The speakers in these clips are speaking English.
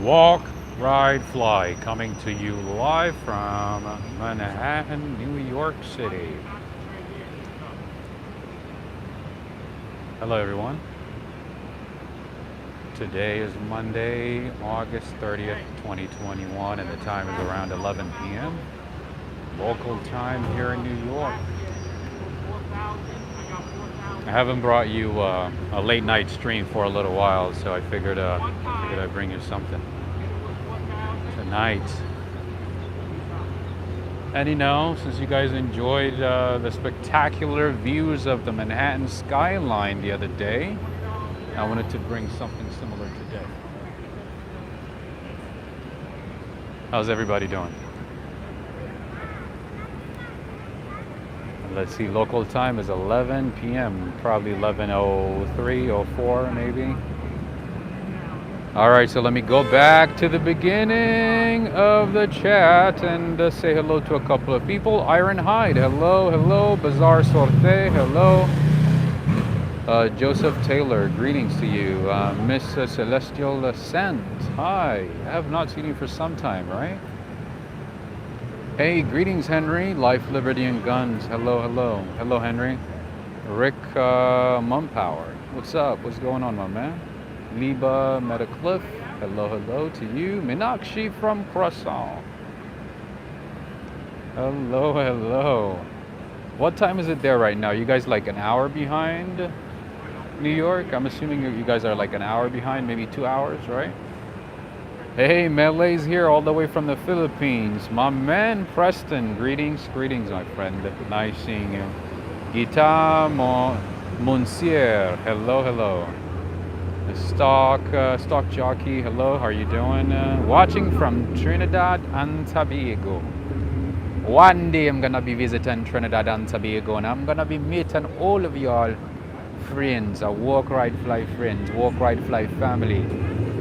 Walk, Ride, Fly, coming to you live from Manhattan, New York City. Hello, everyone. Today is Monday, August 30th, 2021, and the time is around 11 p.m. local time here in New York. I haven't brought you a late night stream for a little while, so I figured I'd bring you something tonight. And since you guys enjoyed the spectacular views of the Manhattan skyline the other day, I wanted to bring something similar today. How's everybody doing? Let's see, local time is 11 p.m., probably 11:03, 04 maybe. All right, so let me go back to the beginning of the chat and say hello to a couple of people. Iron Hyde, hello, hello. Bazaar Sorte, hello. Joseph Taylor, greetings to you. Miss Celestial Ascent, hi. I have not seen you for some time, right? Hey, greetings, Henry. Life, Liberty, and Guns. Hello, hello. Hello, Henry. Rick Mumpower. What's up? What's going on, my man? Liba Metacliff. Hello, hello to you. Minakshi from Croissant. Hello, hello. What time is it there right now? You guys like an hour behind New York? I'm assuming you guys are like an hour behind, maybe 2 hours, right? Hey, Melee's here all the way from the Philippines. My man, Preston. Greetings, greetings, my friend. Nice seeing you. Gita Monsier. Hello, hello. Stock Jockey. Hello, how are you doing? Watching from Trinidad and Tobago. One day I'm gonna be visiting Trinidad and Tobago, and I'm gonna be meeting all of y'all friends, Walk, Ride, Fly friends, Walk, Ride, Fly family,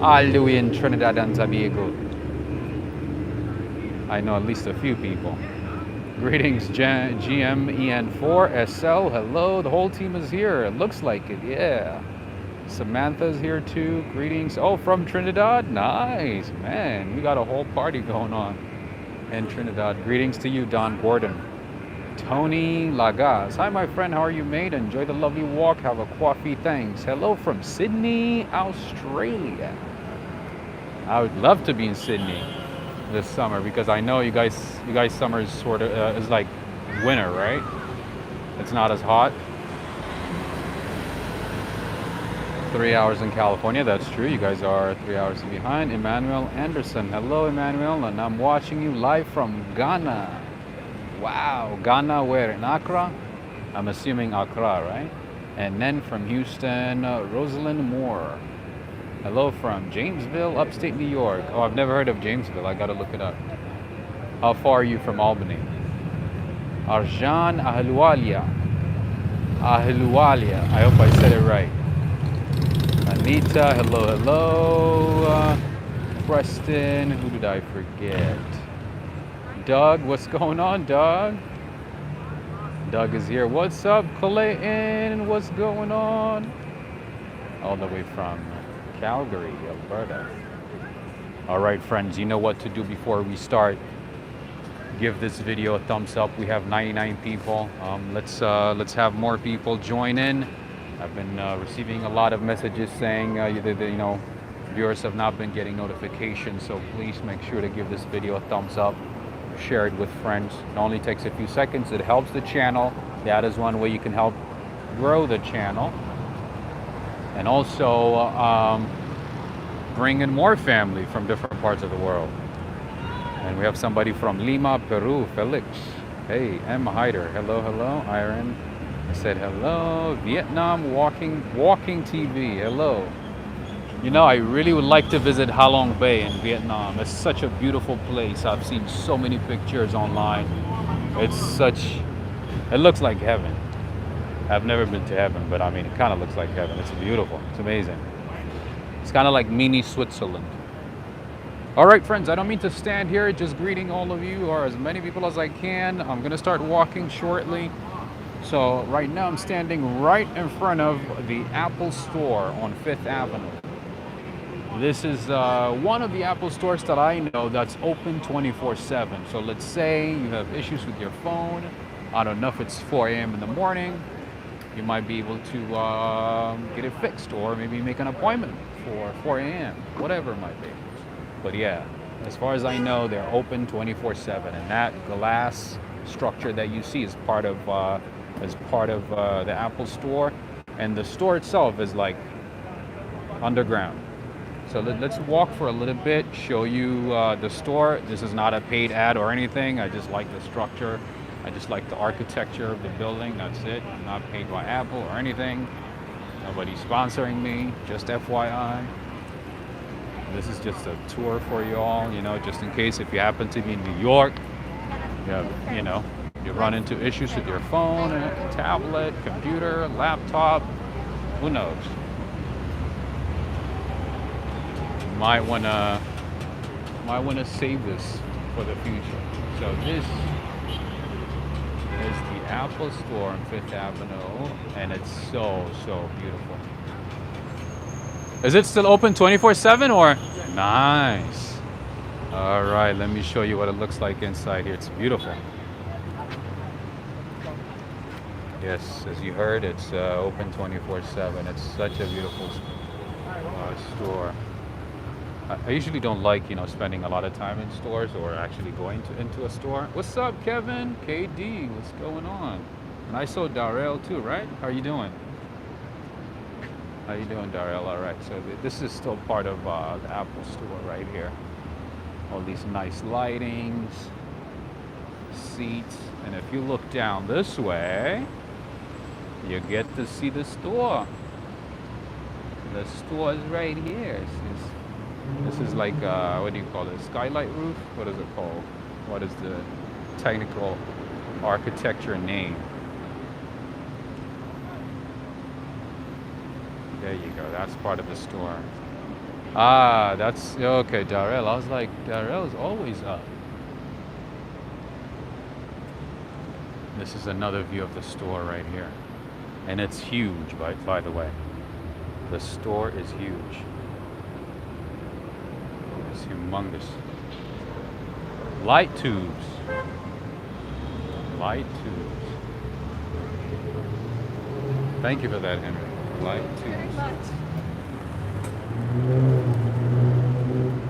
all the way in Trinidad and Tobago. I know at least a few people. Greetings, GMEN4SL. Hello, the whole team is here. It looks like it, yeah. Samantha's here too. Greetings. Oh, from Trinidad? Nice, man. We got a whole party going on in Trinidad. Greetings to you, Don Gordon. Tony Lagas. Hi, my friend. How are you, mate? Enjoy the lovely walk. Have a coffee. Thanks. Hello from Sydney, Australia. I would love to be in Sydney this summer because I know you guys summer is sort of is like winter, right? It's not as hot. 3 hours in California, that's true. You guys are 3 hours behind. Emmanuel Anderson. Hello, Emmanuel, and I'm watching you live from Ghana. Wow, Ghana, where? In Accra? I'm assuming Accra, right? And then from Houston, Rosalind Moore. Hello from Jamesville, upstate New York. Oh, I've never heard of Jamesville. I gotta look it up. How far are you from Albany? Arjan Ahluwalia. Ahluwalia. I hope I said it right. Anita, hello, hello. Preston, who did I forget? Doug, what's going on, Doug? Doug is here. What's up, Clayton? What's going on? All the way from Calgary, Alberta. All right, friends, you know what to do before we start. Give this video a thumbs up. We have 99 people. Let's have more people join in. I've been receiving a lot of messages saying viewers have not been getting notifications, so please make sure to give this video a thumbs up, share it with friends. It only takes a few seconds. It helps the channel. That is one way you can help grow the channel, and also bring in more family from different parts of the world. And we have somebody from Lima, Peru, Felix. Hey, M. Hyder. Hello, hello, Iron. I said hello. Vietnam Walking TV. Hello. I really would like to visit Ha Long Bay in Vietnam. It's such a beautiful place. I've seen so many pictures online. It looks like heaven. I've never been to heaven, but I mean, it kind of looks like heaven. It's beautiful. It's amazing. It's kind of like mini Switzerland. All right, friends, I don't mean to stand here just greeting all of you or as many people as I can. I'm going to start walking shortly. So right now I'm standing right in front of the Apple store on 5th Avenue. This is one of the Apple stores that I know that's open 24/7. So let's say you have issues with your phone. I don't know if it's 4 a.m. in the morning. You might be able to get it fixed, or maybe make an appointment for 4 a.m. Whatever it might be. But yeah, as far as I know, they're open 24/7, and that glass structure that you see is part of the Apple store, and the store itself is like underground. So let's walk for a little bit, show you the store. This is not a paid ad or anything. I just like the structure. I just like the architecture of the building. That's it. I'm not paid by Apple or anything. Nobody's sponsoring me, just FYI. This is just a tour for you all, just in case if you happen to be in New York, you run into issues with your phone, tablet, computer, laptop, who knows? Might wanna save this for the future. So this is the Apple store on 5th Avenue, and it's so beautiful. Is it still open 24/7 or? Yeah. Nice. All right, let me show you what it looks like inside here. It's beautiful. Yes, as you heard, it's open 24/7. It's such a beautiful store. I usually don't like, spending a lot of time in stores or actually going into a store. What's up, Kevin? KD, what's going on? And I saw Darrell too, right? How are you doing? How you doing, Darrell? All right, so this is still part of the Apple store right here. All these nice lightings, seats, and if you look down this way, you get to see the store. The store is right here. This is like, what do you call it? Skylight roof? What is it called? What is the technical architecture name? There you go. That's part of the store. Ah, that's okay, Darrell. I was like, Darrell is always up. This is another view of the store right here. And it's huge, by the way. The store is huge. It's humongous. Light tubes. Light tubes. Thank you for that, Henry. Light tubes.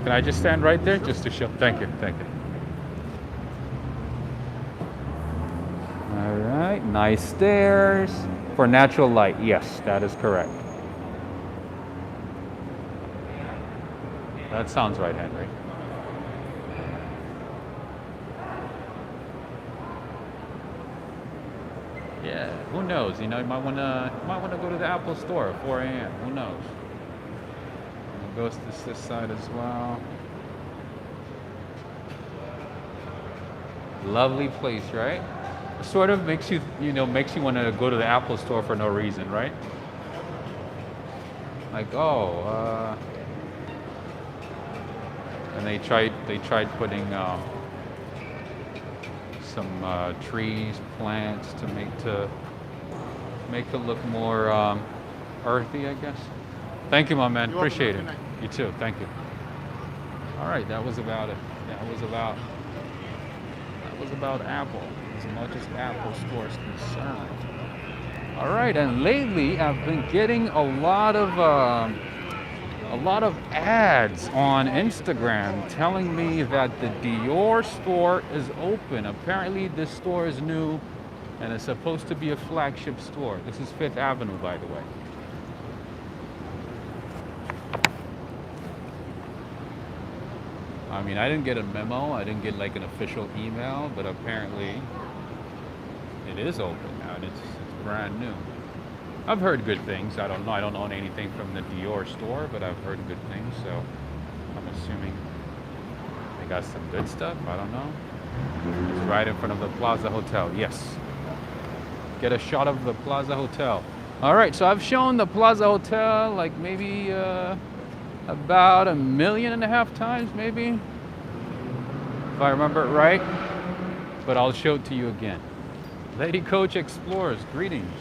Can I just stand right there just to show? Thank you. All right, nice stairs for natural light. Yes, that is correct. That sounds right, Henry. Yeah, who knows? You might wanna go to the Apple store at 4 a.m. Who knows? We'll go to this side as well. Lovely place, right? It sort of makes you want to go to the Apple store for no reason, right? Like, and they tried putting some trees, plants to make it look more earthy, I guess. Thank you, my man. Appreciate it. You too. Thank you. All right, that was about it. That was about Apple, as much as Apple store is concerned. All right, and lately I've been getting a lot of ads on Instagram telling me that the Dior store is open. Apparently this store is new and it's supposed to be a flagship store. This is 5th Avenue, by the way. I mean, I didn't get a memo. I didn't get like an official email, but apparently it is open now and it's brand new. I've heard good things. I don't know. I don't own anything from the Dior store, but I've heard good things. So I'm assuming they got some good stuff. I don't know. It's right in front of the Plaza Hotel. Yes. Get a shot of the Plaza Hotel. All right. So I've shown the Plaza Hotel like maybe about 1.5 million times, maybe, if I remember it right. But I'll show it to you again. Lady Coach Explorers, greetings.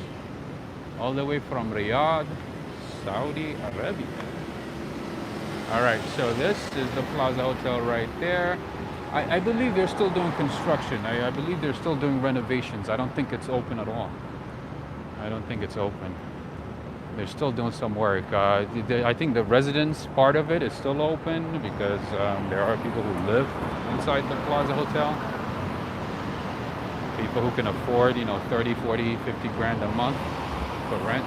All the way from Riyadh, Saudi Arabia. All right, so this is the Plaza Hotel right there. I believe they're still doing construction. I believe they're still doing renovations. I don't think it's open at all. I don't think it's open. They're still doing some work. I think the residence part of it is still open because there are people who live inside the Plaza Hotel. People who can afford, 30, 40, 50 grand a month for rent.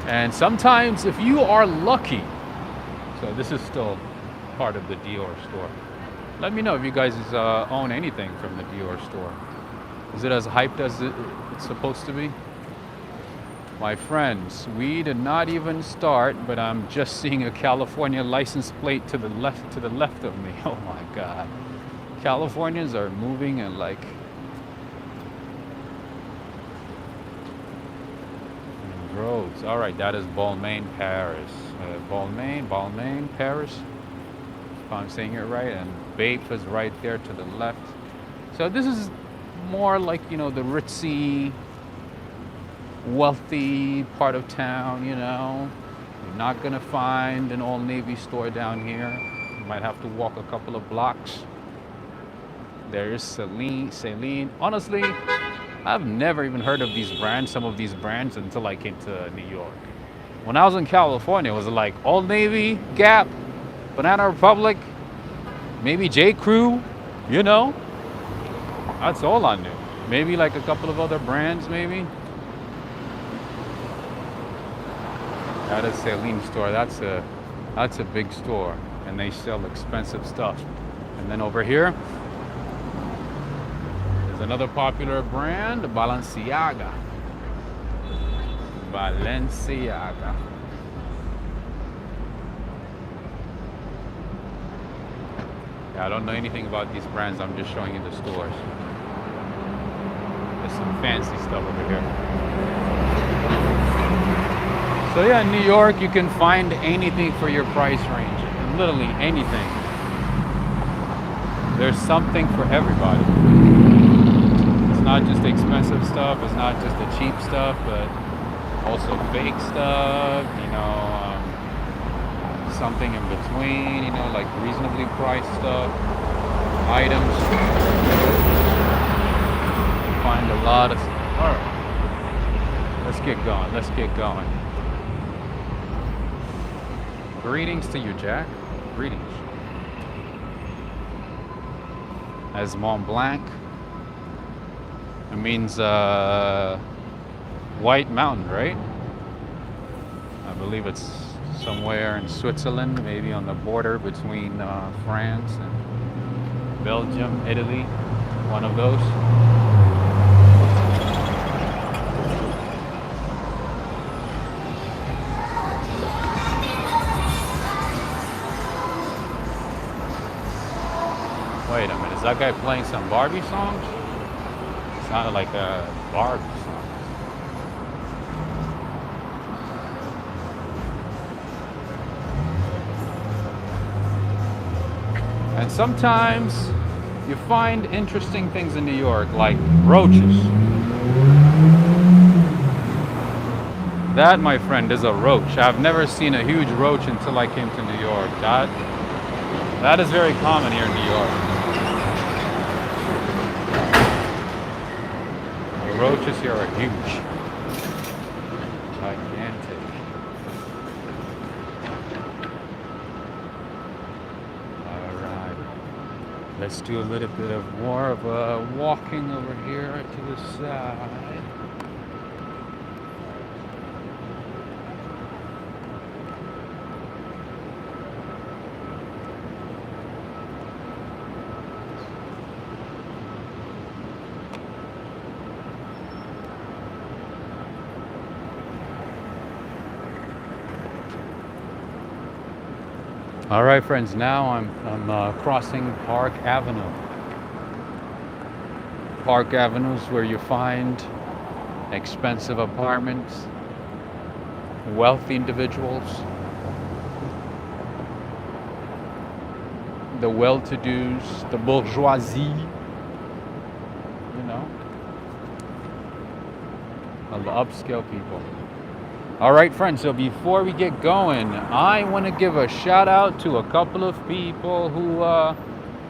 And sometimes if you are lucky, so this is still part of the Dior store. Let me know if you guys own anything from the Dior store. Is it as hyped as it's supposed to be? My friends, we did not even start, but I'm just seeing a California license plate to the left of me. Oh my God. Californians are moving and roads. All right, that is Balmain, Paris. Balmain, Paris. If I'm saying it right, and Bape is right there to the left. So this is more like, the ritzy, wealthy part of town, You're not gonna find an Old Navy store down here. You might have to walk a couple of blocks. There's Celine. Honestly, I've never even heard of some of these brands, until I came to New York. When I was in California, it was like Old Navy, Gap, Banana Republic, maybe J. Crew, That's all I knew. Maybe like a couple of other brands, maybe. That is Celine store. That's a big store, and they sell expensive stuff. And then over here, another popular brand, Balenciaga. Yeah, I don't know anything about these brands. I'm just showing you the stores. There's some fancy stuff over here. So yeah, in New York, you can find anything for your price range. Literally anything. There's something for everybody. It's not just the expensive stuff, it's not just the cheap stuff, but also fake stuff, something in between, like reasonably priced stuff, items. You find a lot of stuff. All right, let's get going. Greetings to you, Jack. Greetings. As Mont Blanc. It means White Mountain, right? I believe it's somewhere in Switzerland, maybe on the border between France and Belgium, Italy, one of those. Wait a minute, is that guy playing some Barbie songs? Sounded like a Barbie song. And sometimes you find interesting things in New York, like roaches. That, my friend, is a roach. I've never seen a huge roach until I came to New York. That is very common here in New York. Roaches here are huge. Gigantic. Alright. Let's do a little bit of more of a walking over here to the side. All right, friends, now I'm crossing Park Avenue. Park Avenue is where you find expensive apartments, wealthy individuals, the well-to-dos, the bourgeoisie, and the upscale people. All right, friends, so before we get going, I want to give a shout out to a couple of people who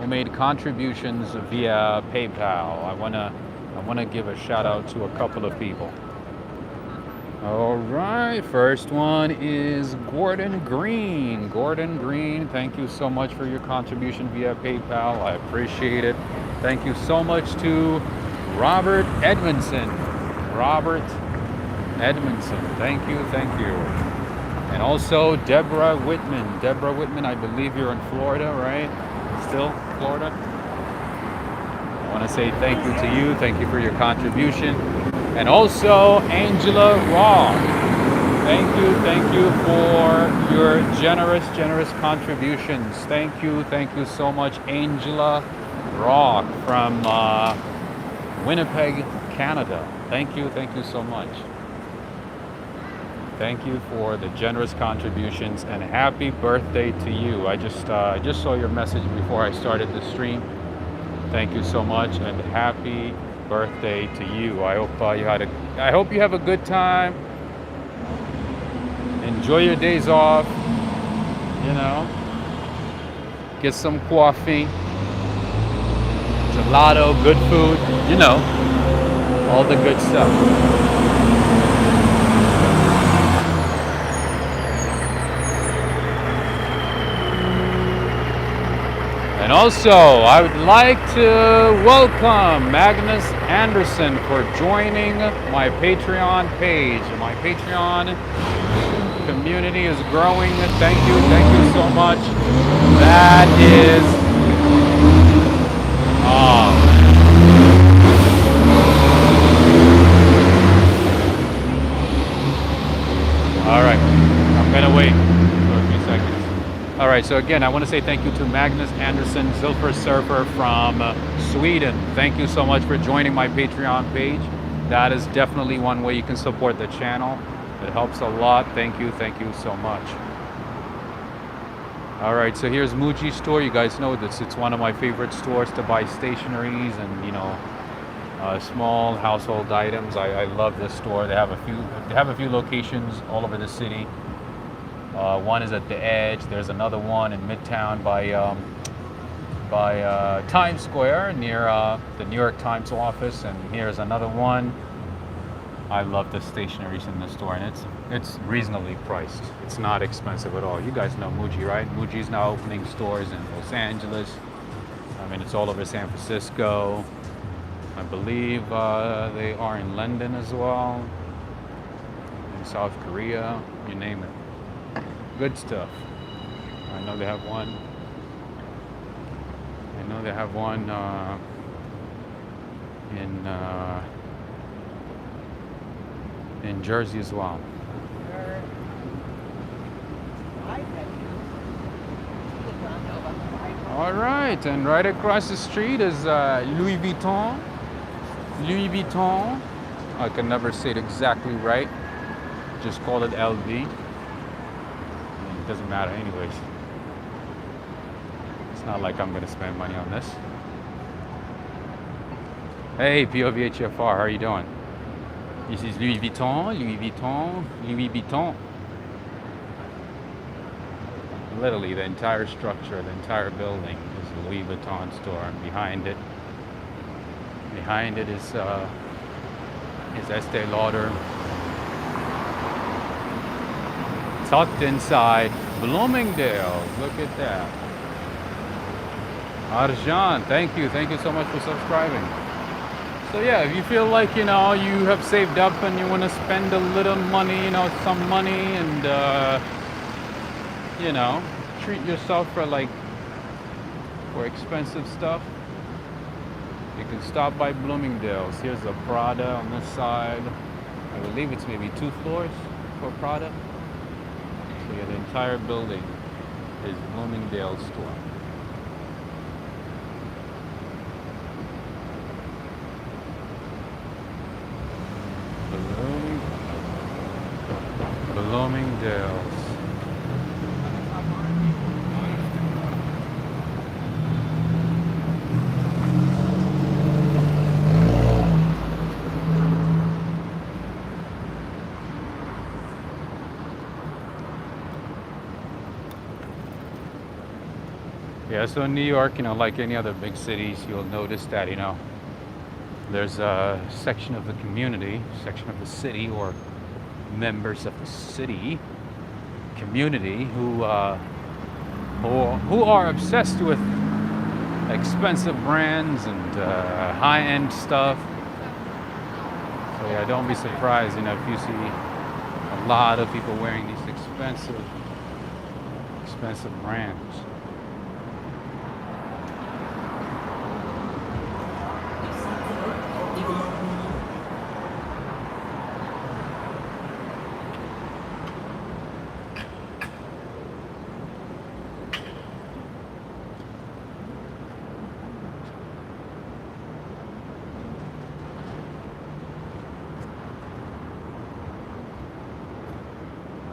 made contributions via PayPal. I want to give a shout out to a couple of people. All right, first one is Gordon Green. Gordon Green, thank you so much for your contribution via PayPal. I appreciate it. Thank you so much to Robert Edmondson. Robert Edmondson, thank you, thank you. And also Deborah Whitman. Deborah Whitman, I believe you're in Florida, right? Still Florida? I want to say thank you to you. Thank you for your contribution. And also Angela Rock. Thank you for your generous contributions. Thank you so much, Angela Rock from Winnipeg, Canada. Thank you so much. Thank you for the generous contributions and happy birthday to you. I just saw your message before I started the stream. Thank you so much and happy birthday to you. I hope you have a good time. Enjoy your days off. You know, get some coffee, gelato, good food. You know, all the good stuff. And also, I would like to welcome Magnus Anderson for joining my Patreon page. My Patreon community is growing. Thank you so much. That is all right. I'm gonna wait for a few seconds. All right, so again, I want to say thank you to Magnus Anderson, Silver Surfer from Sweden. Thank you so much for joining my Patreon page. That is definitely one way you can support the channel. It helps a lot. Thank you so much. All right, so here's Muji store. You guys know this. It's one of my favorite stores to buy stationeries and, you know, small household items. I love this store. They have a few locations all over the city. One is at the Edge. There's another one in Midtown by Times Square near the New York Times office. And here's another one. I love the stationeries in this store, and it's reasonably priced. It's not expensive at all. You guys know Muji, right? Muji's now opening stores in Los Angeles. I mean, it's all over San Francisco. I believe they are in London as well, in South Korea, you name it. Good stuff. I know they have one. In Jersey as well. All right, and right across the street is Louis Vuitton. Louis Vuitton. I can never say it exactly right. Just call it LV. It doesn't matter anyways. It's not like I'm gonna spend money on this. Hey, POVHFR, how are you doing? This is Louis Vuitton, Louis Vuitton, Louis Vuitton. Literally, the entire structure, the entire building is a Louis Vuitton store. And behind it is Estee Lauder. Tucked inside Bloomingdale. Look at that. Arjan, thank you so much for subscribing. So yeah, if you feel like, you know, you have saved up and you want to spend a little money, you know, some money, and you know, treat yourself for expensive stuff, you can stop by Bloomingdale's. Here's a Prada on this side. I believe it's maybe 2 floors for Prada. So yeah, the entire building is Bloomingdale's store. Bloomingdale's. Yeah, so in New York, like any other big cities, you'll notice that, there's a section of the community, section of the city, or members of the city community who are obsessed with expensive brands and high-end stuff. So yeah, don't be surprised, if you see a lot of people wearing these expensive brands.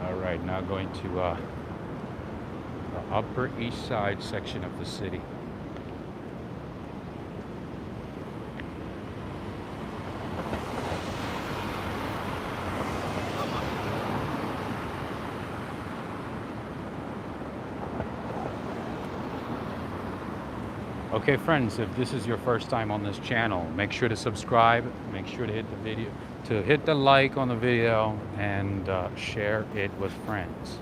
Alright, now going to the Upper East Side section of the city. Okay friends, if this is your first time on this channel, make sure to subscribe, make sure to hit the like on the video, and share it with friends.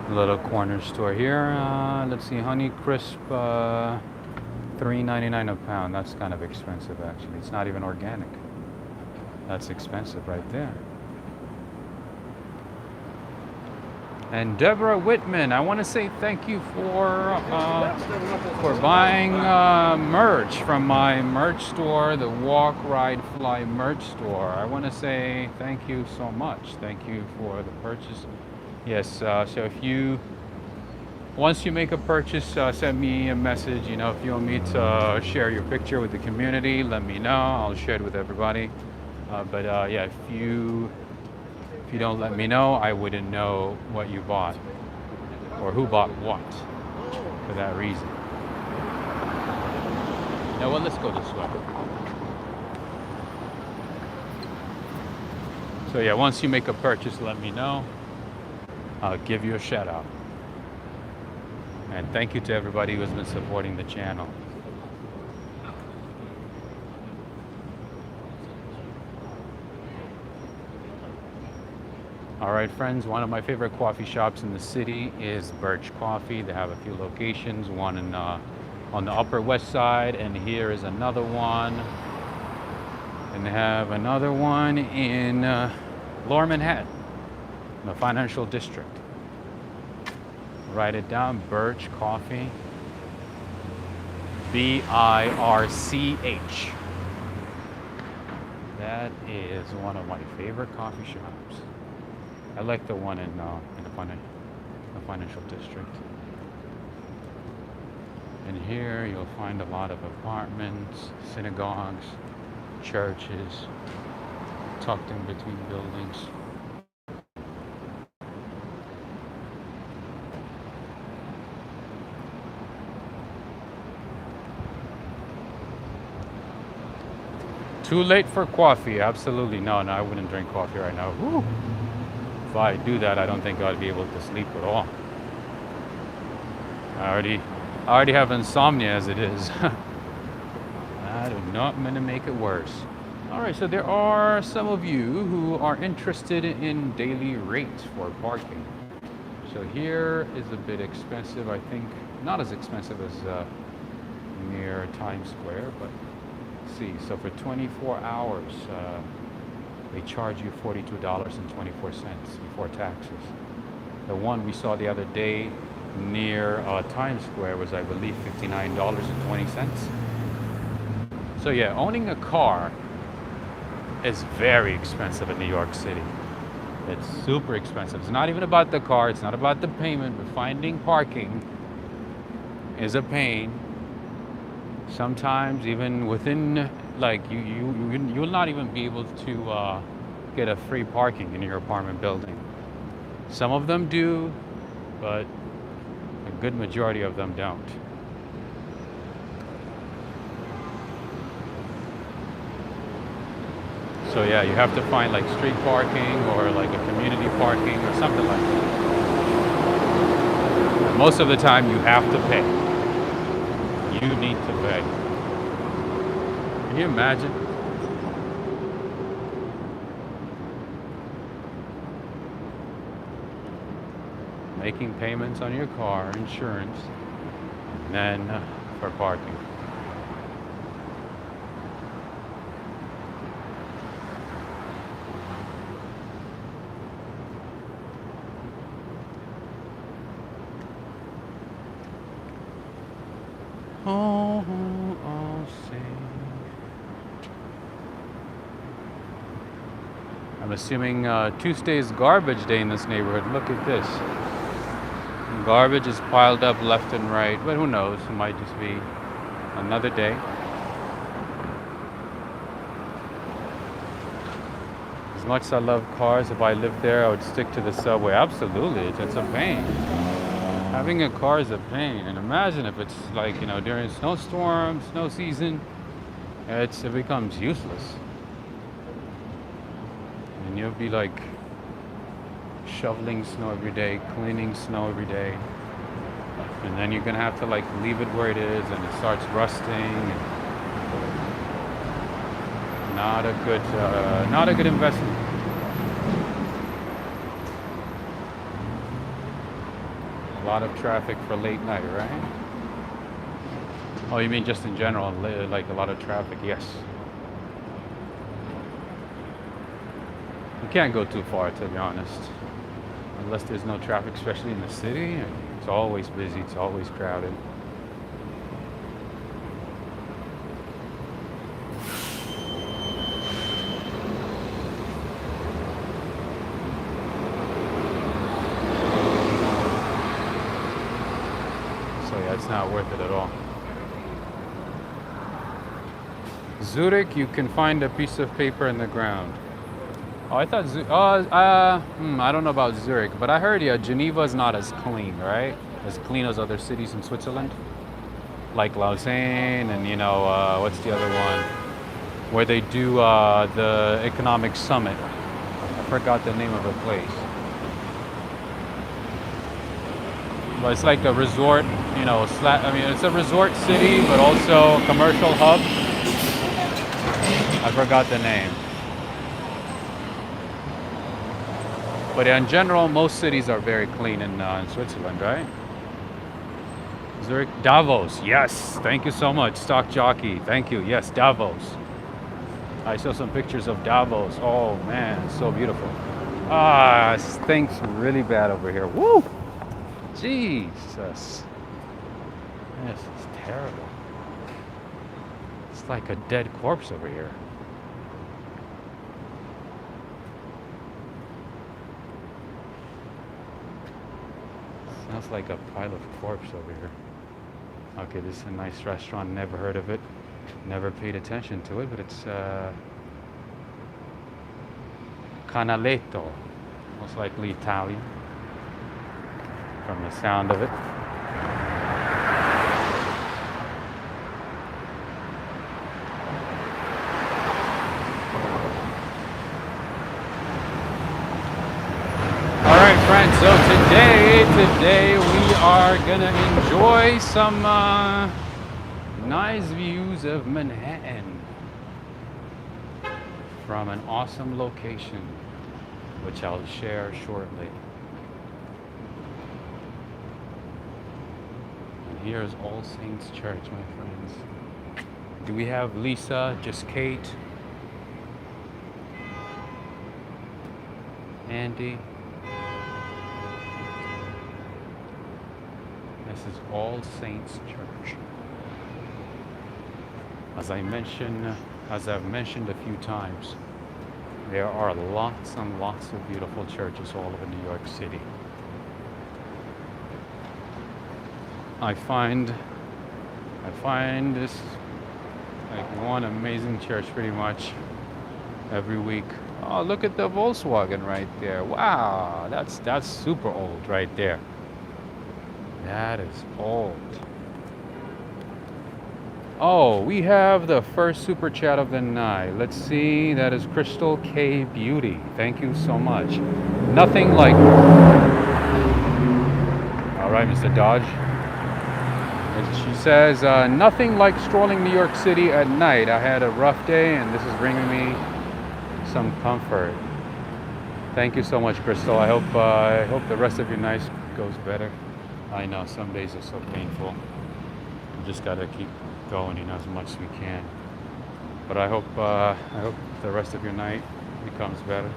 Little corner store here. Let's see, Honey Crisp, $3.99 a pound. That's kind of expensive, actually. It's not even organic. That's expensive right there. And Deborah Whitman, I want to say thank you for buying merch from my merch store, the Walk, Ride, Fly merch store. I want to say thank you so much. Thank you for the purchase. Yes, so once you make a purchase, send me a message. If you want me to share your picture with the community, let me know. I'll share it with everybody. Yeah, if you don't let me know, I wouldn't know what you bought or who bought what for that reason. Now, well, let's go this way. So yeah, once you make a purchase, let me know. I'll give you a shout out. And thank you to everybody who has been supporting the channel. All right, friends, one of my favorite coffee shops in the city is Birch Coffee. They have a few locations, one on the Upper West Side, and here is another one. And they have another one in Lower Manhattan, in the financial district. Write it down, Birch Coffee. B-I-R-C-H. That is one of my favorite coffee shops. I like the one in the financial district. And here you'll find a lot of apartments, synagogues, churches, tucked in between buildings. Too late for coffee? Absolutely no. I wouldn't drink coffee right now. Woo. If I do that, I don't think I'd be able to sleep at all. I already have insomnia as it is. I do not want to make it worse. All right, so there are some of you who are interested in daily rates for parking. So here is a bit expensive, I think. Not as expensive as near Times Square, but see, so for 24 hours, they charge you $42.24 before taxes. The one we saw the other day near Times Square was, I believe, $59.20. So yeah, owning a car is very expensive in New York City. It's super expensive. It's not even about the car, it's not about the payment, but finding parking is a pain. Sometimes even within, like, you'll not even be able to get a free parking in your apartment building. Some of them do, but good majority of them don't. So yeah, you have to find like street parking or like a community parking or something like that. And most of the time you have to pay. You need to pay. Can you imagine? Making payments on your car, insurance, and then for parking. Oh, sing. I'm assuming Tuesday is garbage day in this neighborhood. Look at this. Garbage is piled up left and right, but who knows? It might just be another day. As much as I love cars, if I lived there, I would stick to the subway. Absolutely, it's a pain. Having a car is a pain, and imagine if it's like, you know, during snowstorm, snow season, it becomes useless. And you'll be like shoveling snow every day, cleaning snow every day, and then you're gonna have to like leave it where it is, and it starts rusting. Not a good investment. A lot of traffic for late night, right? Oh, you mean just in general, like a lot of traffic? Yes. You can't go too far, to be honest. Unless there's no traffic, especially in the city. It's always busy, it's always crowded. So yeah, it's not worth it at all. Zurich, you can find a piece of paper in the ground. Oh, I thought, I don't know about Zurich, but I heard, yeah, Geneva's not as clean, right? As clean as other cities in Switzerland. Like Lausanne and, you know, what's the other one? Where they do the economic summit. I forgot the name of the place. But it's like a resort, you know, it's a resort city, but also a commercial hub. I forgot the name. But in general, most cities are very clean in Switzerland, right? Zurich, Davos, yes, thank you so much, Stock Jockey, thank you, yes, Davos. I saw some pictures of Davos, oh man, it's so beautiful. Ah, it stinks really bad over here, woo! Jesus. This is terrible. It's like a dead corpse over here. Smells like a pile of corpse over here. Okay, this is a nice restaurant. Never heard of it. Never paid attention to it, but it's Canaletto. Most likely Italian from the sound of it. So today we are gonna enjoy some nice views of Manhattan from an awesome location, which I'll share shortly. And here's All Saints Church, my friends. Do we have Lisa, just Kate, Andy? This is All Saints Church. As I've mentioned a few times, there are lots and lots of beautiful churches all over New York City. I find this like one amazing church pretty much every week. Oh, look at the Volkswagen right there. Wow, that's super old right there. That is old. Oh, we have the first super chat of the night. Let's see. That is Crystal K Beauty. Thank you so much. Nothing like. All right, Mr. Dodge. She says, nothing like strolling New York City at night. I had a rough day, and this is bringing me some comfort. Thank you so much, Crystal. I hope the rest of your night goes better. I know some days are so painful. We just gotta keep going, as much as we can. But I hope the rest of your night becomes better.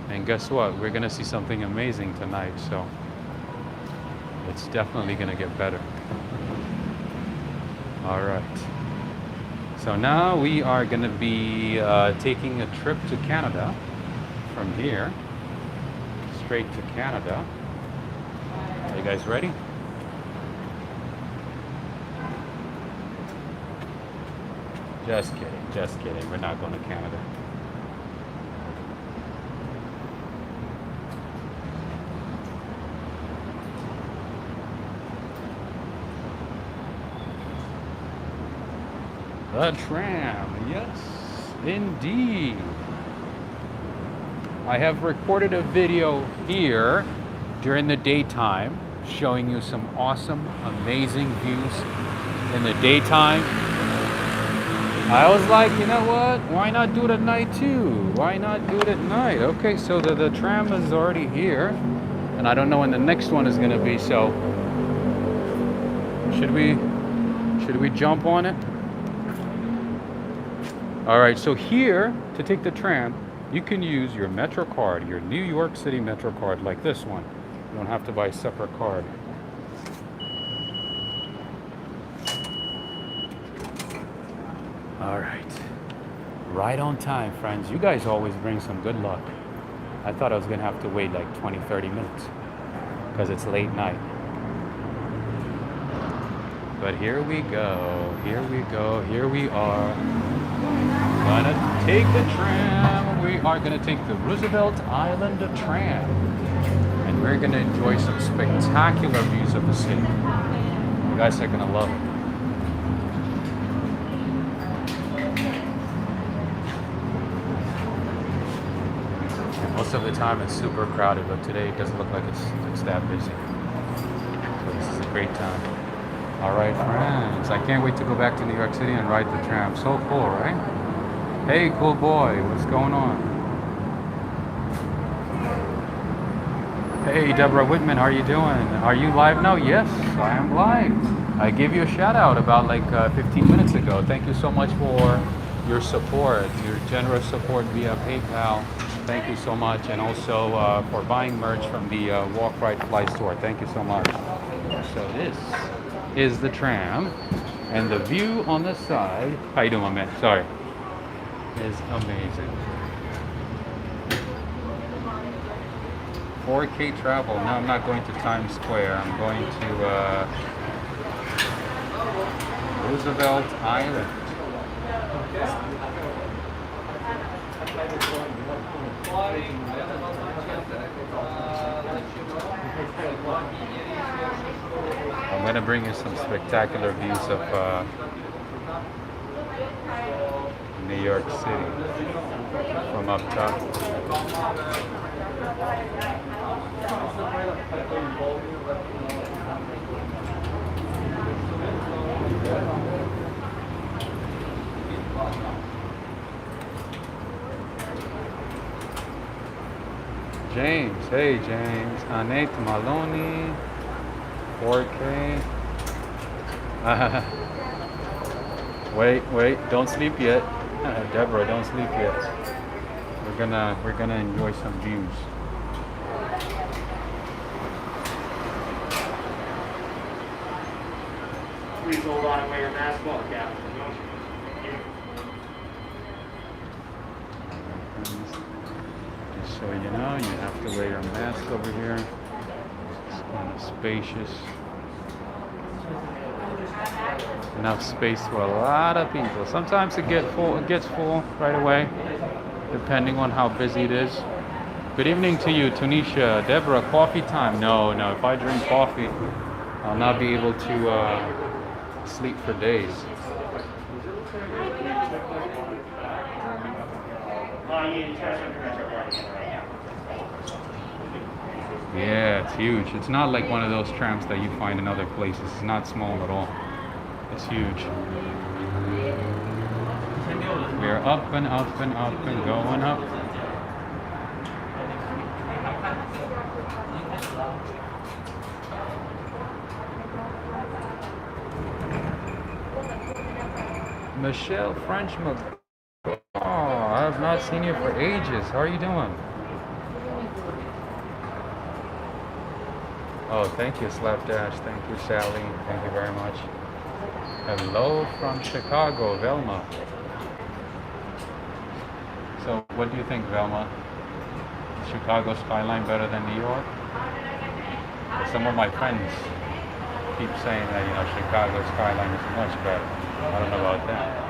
And guess what? We're gonna see something amazing tonight. So it's definitely gonna get better. All right. So now we are gonna be taking a trip to Canada from here, straight to Canada. Are you guys ready? Just kidding. We're not going to Canada. The Tram, yes, indeed. I have recorded a video here during the daytime showing you some awesome, amazing views in the daytime. I was like, you know what? Why not do it at night too? Why not do it at night? Okay, so the tram is already here, and I don't know when the next one is gonna be. So should we jump on it? All right. So here to take the tram, you can use your Metro card, your New York City Metro card, like this one. You don't have to buy a separate card. All right. Right on time, friends. You guys always bring some good luck. I thought I was going to have to wait like 20, 30 minutes because it's late night. But here we go. Here we are. Gonna take the tram. We are going to take the Roosevelt Island Tram. And we're going to enjoy some spectacular views of the city. You guys are going to love it. Most of the time it's super crowded, but today it doesn't look like it's that busy. So this is a great time. All right, friends. I can't wait to go back to New York City and ride the tram. So cool, right? Hey, cool boy. What's going on? Hey, Deborah Whitman. How are you doing? Are you live now? Yes, I am live. I gave you a shout out about like 15 minutes ago. Thank you so much for your support, your generous support via PayPal. Thank you so much, and also for buying merch from the Walk Right Fly store. Thank you so much. So this is the tram, and the view on the side. How you doing, my man? Sorry. Is amazing. 4K travel. No, I'm not going to Times Square. I'm going to Roosevelt Island. I'm going to bring you some spectacular views of New York City from up top. James, hey James, Annette Maloney, 4K. Wait, don't sleep yet. Deborah, don't sleep yet. We're gonna enjoy some views. Please hold on and wear your mask while the captain. So you know, you have to wear your mask over here. It's kind of spacious. Enough space for a lot of people. Sometimes it gets full right away, depending on how busy it is. Good evening to you, Tunisia. Deborah, coffee time? No. If I drink coffee, I'll not be able to sleep for days. Yeah, it's huge. It's not like one of those trams that you find in other places. It's not small at all. It's huge. We're up and up and up and going up. Michelle Frenchman. Oh, I have not seen you for ages. How are you doing? Oh, thank you, Slapdash. Thank you, Sally. Thank you very much. Hello from Chicago, Velma. So, what do you think, Velma? Chicago skyline better than New York? Some of my friends keep saying that, you know, Chicago skyline is much better. I don't know about that.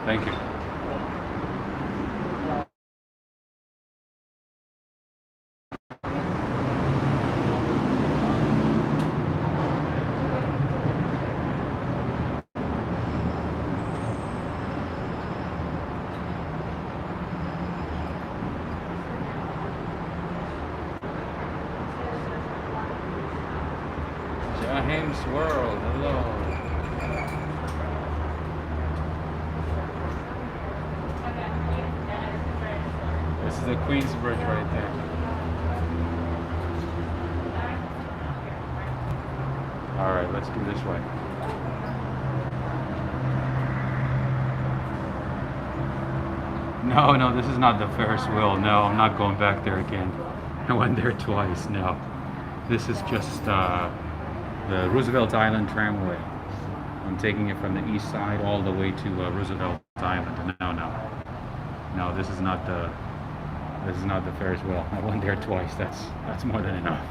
Thank you. James World, hello. This is the Queens Bridge right there. All right, let's do this way. No, this is not the Ferris wheel. No, I'm not going back there again. I went there twice. No, this is just the Roosevelt Island Tramway. I'm taking it from the east side all the way to Roosevelt Island. No, this is not the Ferris wheel. I went there twice. That's more than enough.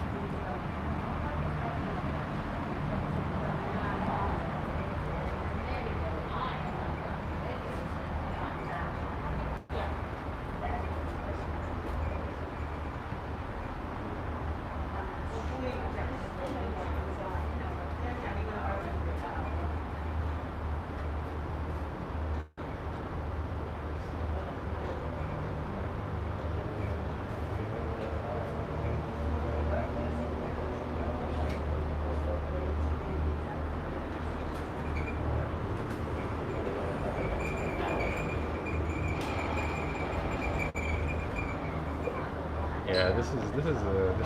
Yeah, this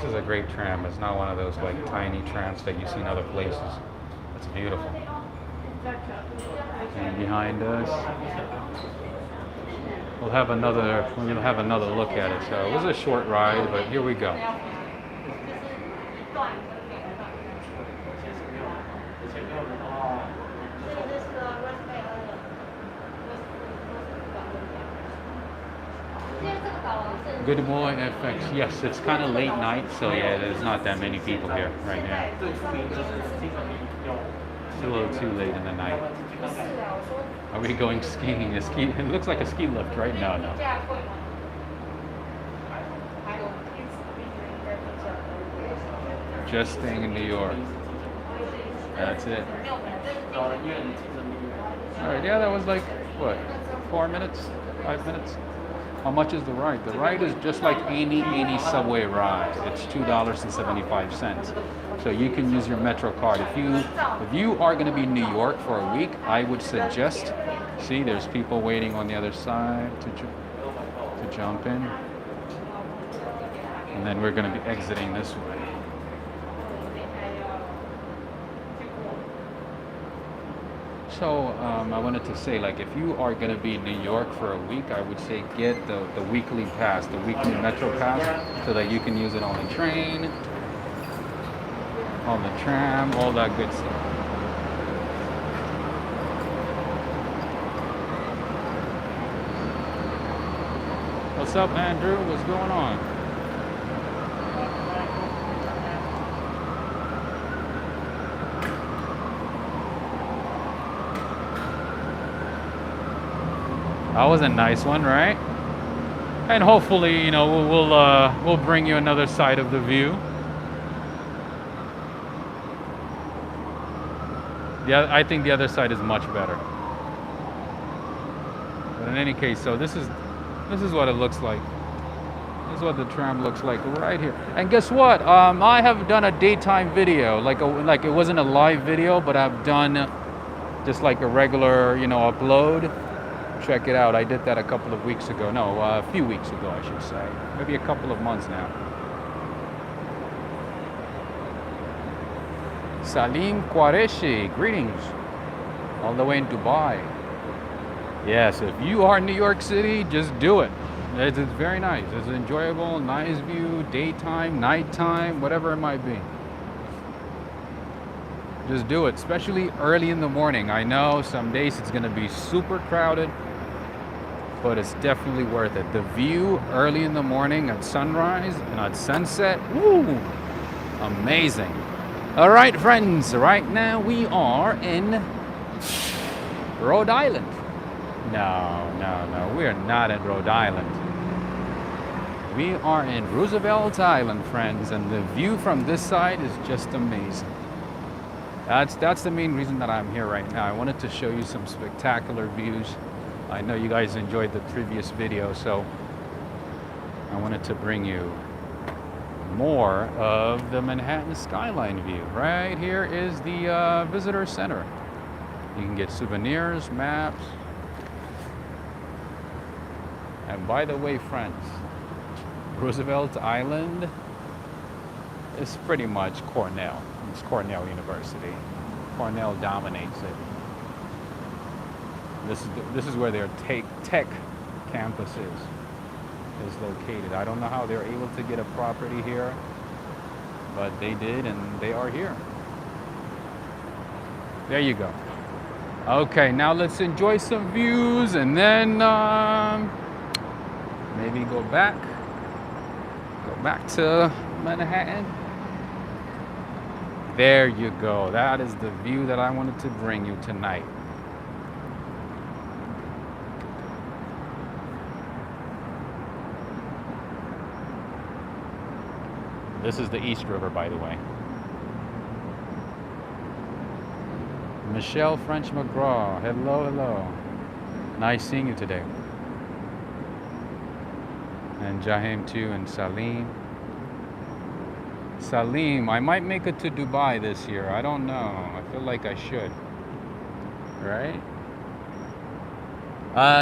is a great tram. It's not one of those like tiny trams that you see in other places. It's beautiful. And behind us, we'll have another look at it. So it was a short ride, but here we go. Good boy, FX. Yes, it's kind of late night, so yeah, there's not that many people here right now. It's a little too late in the night. Are we going skiing? It looks like a ski lift right now. No. Just staying in New York. That's it. Alright, yeah, that was like, what, 4 minutes? 5 minutes? How much is the ride? The ride is just like any subway ride. It's $2.75. So you can use your Metro card. If you are going to be in New York for a week, I would suggest. See, there's people waiting on the other side to jump in, and then we're going to be exiting this way. So I wanted to say, like, if you are going to be in New York for a week, I would say get the weekly pass, the weekly Metro pass, so that you can use it on the train, on the tram, all that good stuff. What's up, Andrew? What's going on? That was a nice one, right? And hopefully, you know, we'll bring you another side of the view. Yeah, I think the other side is much better. But in any case, so this is what it looks like. This is what the tram looks like right here. And guess what? I have done a daytime video, like it wasn't a live video, but I've done just like a regular, you know, upload. Check it out. I did that a couple of weeks ago. No, a few weeks ago, I should say. Maybe a couple of months now. Salim Qureshi, greetings. All the way in Dubai. Yes, if you are in New York City, just do it. It's very nice. It's enjoyable, nice view, daytime, nighttime, whatever it might be. Just do it, especially early in the morning. I know some days it's gonna be super crowded, but it's definitely worth it. The view early in the morning at sunrise and at sunset, woo, amazing. All right, friends, right now we are in Rhode Island. No, we are not in Rhode Island. We are in Roosevelt Island, friends, and the view from this side is just amazing. That's the main reason that I'm here right now. I wanted to show you some spectacular views. I know you guys enjoyed the previous video, so I wanted to bring you more of the Manhattan skyline view. Right here is the visitor center. You can get souvenirs, maps. And by the way, friends, Roosevelt Island is pretty much Cornell. It's Cornell University. Cornell dominates it. This is where their tech campus is located. I don't know how they're able to get a property here, but they did, and they are here. There you go. Okay, now let's enjoy some views, and then maybe go back to Manhattan. There you go. That is the view that I wanted to bring you tonight. This is the East River, by the way. Michelle French McGraw, hello. Nice seeing you today. And Jaheim too, and Salim. Salim, I might make it to Dubai this year. I don't know. I feel like I should. Right?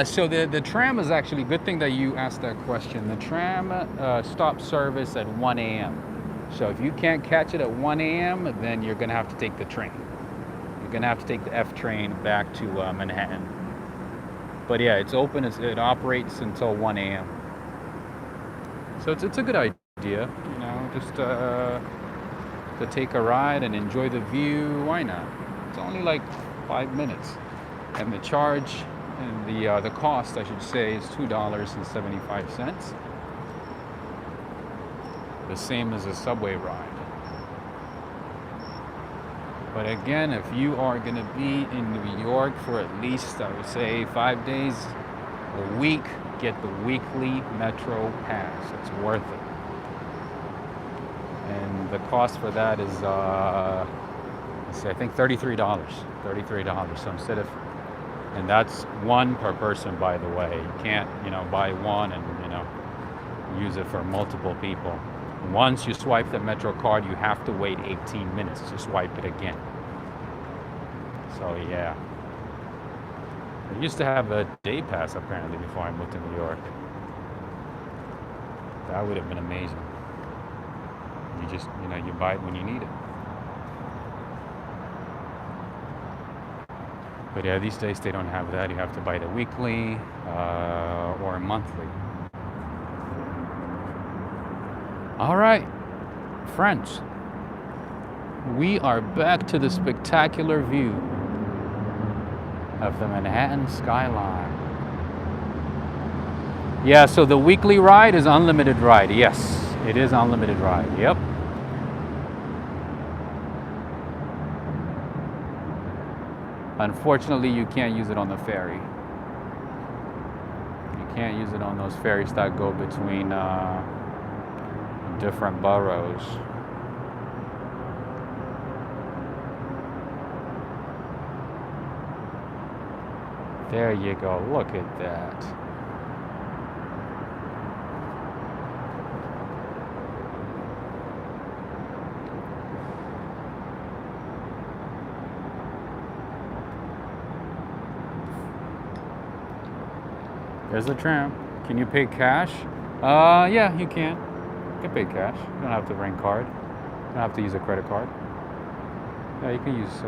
So the tram is actually, good thing that you asked that question. The tram stops service at 1 a.m. So if you can't catch it at 1 a.m., then you're going to have to take the train. You're going to have to take the F train back to Manhattan. But yeah, it's open. It operates until 1 a.m. So it's a good idea, you know, just to take a ride and enjoy the view. Why not? It's only like 5 minutes. And the charge and the cost, I should say, is $2.75. The same as a subway ride. But again, if you are going to be in New York for at least, I would say, 5 days a week, get the weekly Metro pass. It's worth it. And the cost for that is, let's see, I think $33. $33. So instead of, and that's one per person, by the way. You can't, you know, buy one and, you know, use it for multiple people. Once you swipe the Metro card, you have to wait 18 minutes to swipe it again. So yeah. I used to have a day pass apparently before I moved to New York. That would have been amazing. You just, you know, you buy it when you need it. But yeah, these days they don't have that. You have to buy the weekly or monthly. All right, friends, we are back to the spectacular view of the Manhattan skyline. Yeah, so the weekly ride is unlimited ride. Yes, it is unlimited ride. Yep. Unfortunately, you can't use it on the ferry. Can't use it on those ferries that go between different boroughs. There you go. Look at that. There's the tram. Can you pay cash? Yeah, you can. You can pay cash. You don't have to bring card. You don't have to use a credit card. Yeah, you can use.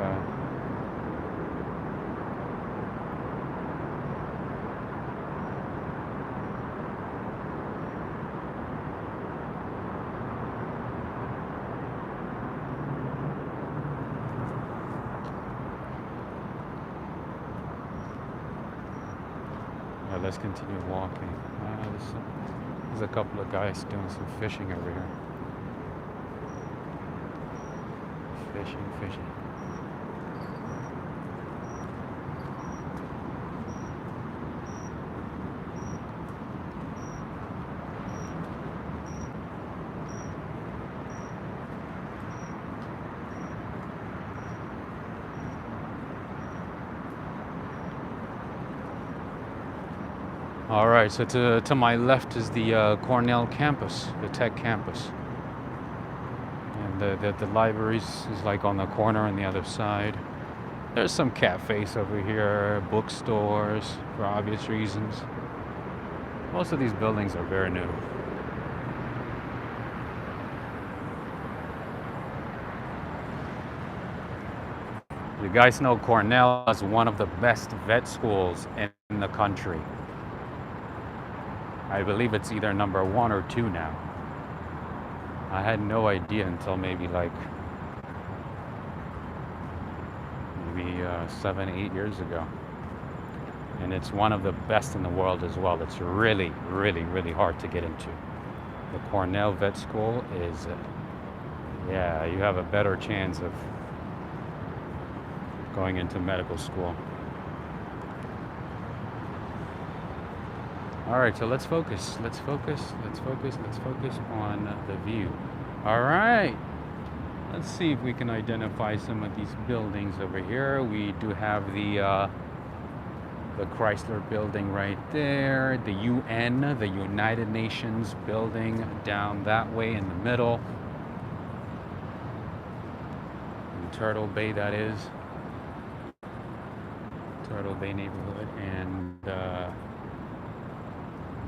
Let's continue walking. There's a couple of guys doing some fishing over here. Fishing. All right, so to my left is the Cornell campus, the tech campus. And the libraries is like on the corner on the other side. There's some cafes over here, bookstores, for obvious reasons. Most of these buildings are very new. You guys know Cornell is one of the best vet schools in the country. I believe it's either number 1 or 2 now. I had no idea until maybe 7, 8 years ago. And it's one of the best in the world as well. It's really, really, really hard to get into. The Cornell Vet School is, yeah, you have a better chance of going into medical school. All right, so let's focus on the view. All right, let's see if we can identify some of these buildings over here. We do have the Chrysler building right there, the UN, the United Nations building down that way in the middle. In Turtle Bay, that is. Turtle Bay neighborhood, and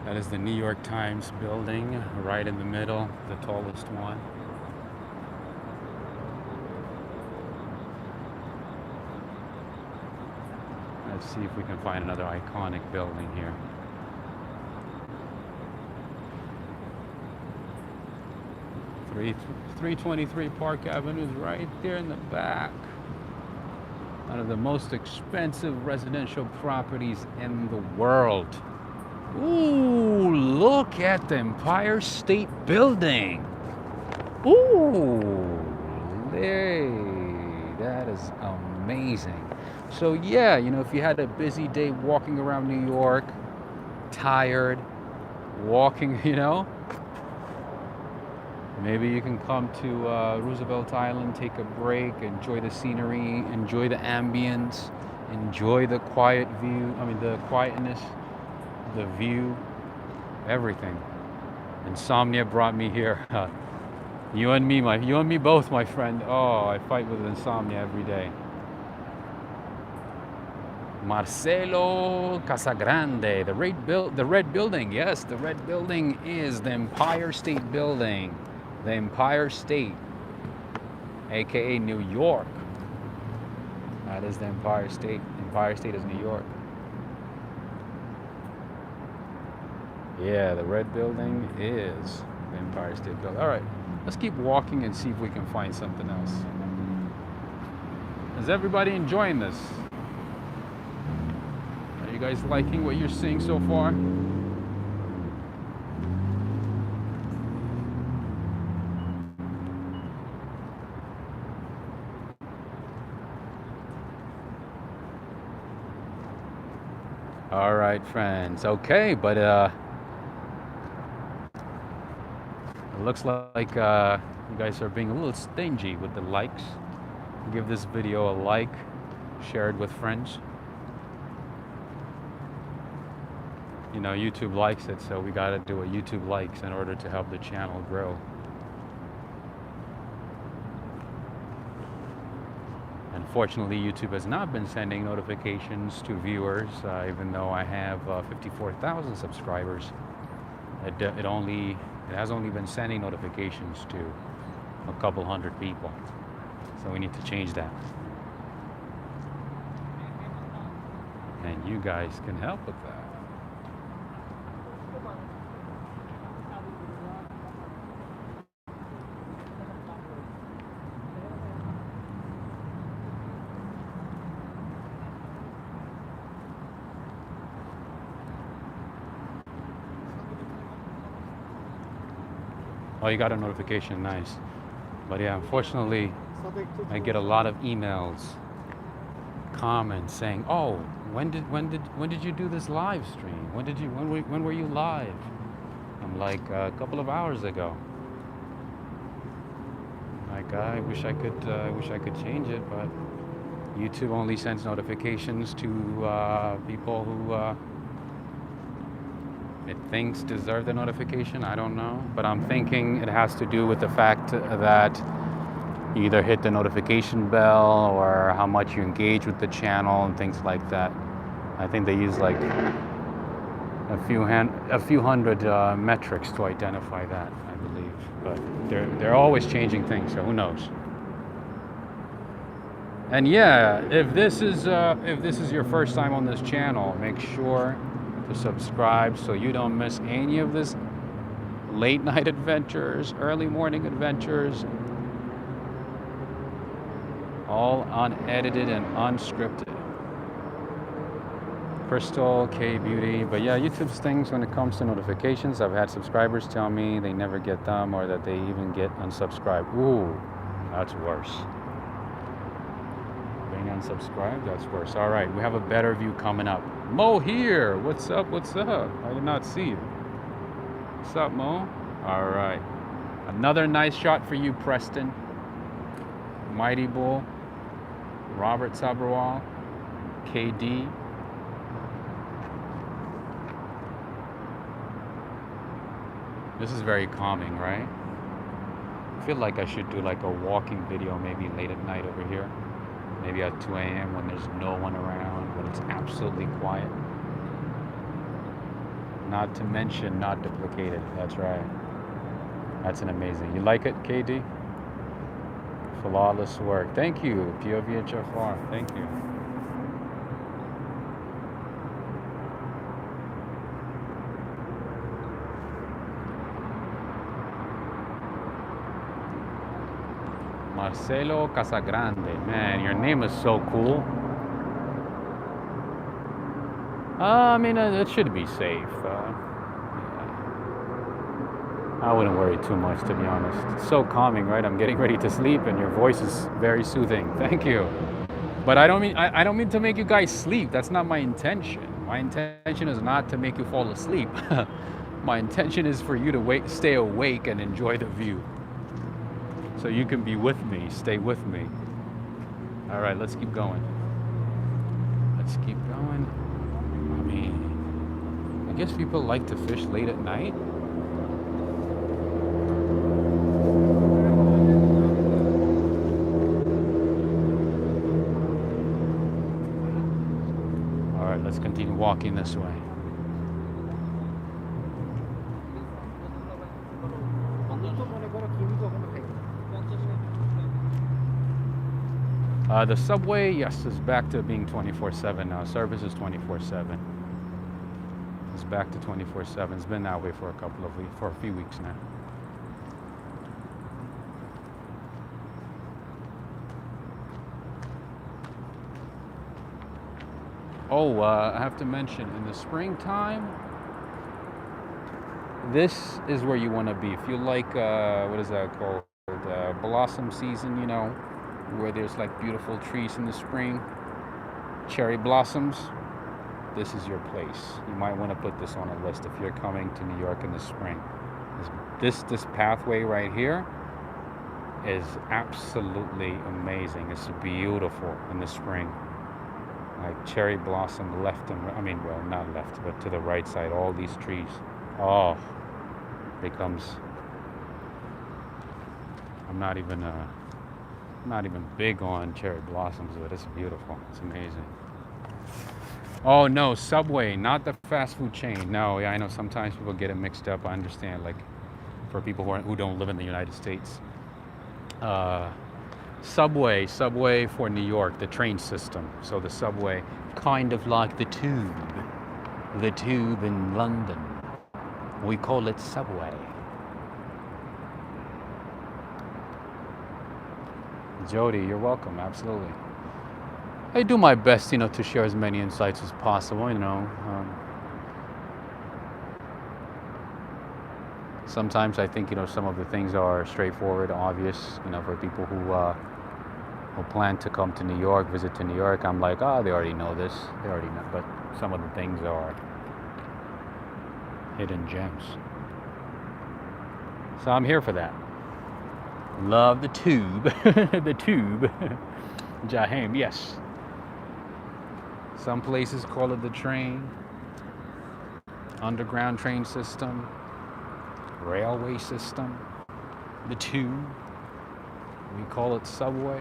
that is the New York Times building right in the middle, the tallest one. Let's see if we can find another iconic building here. Three 323 Park Avenue is right there in the back. One of the most expensive residential properties in the world. Ooh, look at the Empire State Building. Ooh, that is amazing. So yeah, if you had a busy day walking around New York, tired, walking, maybe you can come to Roosevelt Island, take a break, enjoy the scenery, enjoy the ambience, enjoy the the quietness, the view, everything. Insomnia brought me here. You and me both, my friend. Oh, I fight with insomnia every day. Marcelo Casagrande, the red building. Yes, the red building is the Empire State Building. The Empire State, aka New York. That is the Empire State. Empire State is New York. Yeah, the red building is the Empire State Building. All right, let's keep walking and see if we can find something else. Is everybody enjoying this? Are you guys liking what you're seeing so far? All right, friends. Okay, but it looks like you guys are being a little stingy with the likes. Give this video a like, share it with friends. You know, YouTube likes it, so we gotta do a YouTube likes in order to help the channel grow. Unfortunately, YouTube has not been sending notifications to viewers, even though I have 54,000 subscribers. It has only been sending notifications to a couple hundred people. So we need to change that. And you guys can help with that. Oh, you got a notification, nice. But yeah, unfortunately, I get a lot of emails, comments saying, "Oh, when did you do this live stream? When were you live?" I'm like, a couple of hours ago. Like, I wish I could change it, but YouTube only sends notifications to people who it thinks deserve the notification. I don't know, but I'm thinking it has to do with the fact that you either hit the notification bell or how much you engage with the channel and things like that. I think they use like a few hundred metrics to identify that, I believe. But they're always changing things, so who knows? And yeah, if this is your first time on this channel, make sure to subscribe so you don't miss any of this late night adventures, early morning adventures, all unedited and unscripted. Crystal, K Beauty, but yeah, YouTube stings when it comes to notifications. I've had subscribers tell me they never get them or that they even get unsubscribed. Ooh, that's worse. Being unsubscribed, that's worse. All right, we have a better view coming up. Mo here, what's up, what's up? I did not see you. What's up, Mo? All right, another nice shot for you, Preston. Mighty Bull, Robert Sabrawal, KD. This is very calming, right? I feel like I should do like a walking video maybe late at night over here. Maybe at 2 a.m. when there's no one around, when it's absolutely quiet. Not to mention not duplicated. That's right. That's an amazing. You like it, KD? Flawless work. Thank you, POVHFR. Thank you. Marcelo Casagrande. Man, your name is so cool. I mean, it should be safe. Yeah. I wouldn't worry too much, to be honest. It's so calming, right? I'm getting ready to sleep, and your voice is very soothing. Thank you. But I don't mean to make you guys sleep. That's not my intention. My intention is not to make you fall asleep. My intention is for you to stay awake and enjoy the view. So you can be with me, stay with me. All right, let's keep going. Let's keep going. I mean, I guess people like to fish late at night. All right, let's continue walking this way. The subway, yes, is back to being 24/7 now. Service is 24/7. It's back to 24/7. It's been that way for a few weeks now. Oh, I have to mention, in the springtime, this is where you want to be. If you like, what is that called? Blossom season, you know, where there's like beautiful trees in the spring, cherry blossoms. this is your place. You might want to put this on a list if you're coming to New York in the spring. This pathway right here is absolutely amazing. It's beautiful in the spring. Like cherry blossom left and I mean, well, not left, but to the right side. All these trees. Oh, becomes. I'm not even big on cherry blossoms, but it's beautiful. It's amazing. Oh no, Subway, not the fast food chain. No, yeah, I know sometimes people get it mixed up. I understand, like for people who don't live in the United States. Subway for New York, the train system. So the subway, kind of like the tube in London. We call it Subway. Jody, you're welcome, absolutely. I do my best, to share as many insights as possible, Sometimes I think, some of the things are straightforward, obvious, for people who plan to come to New York, visit to New York. I'm like, they already know this. They already know. But some of the things are hidden gems. So I'm here for that. Love the tube. The tube. Jaheim, yes. Some places call it the train. Underground train system. Railway system. The tube. We call it subway.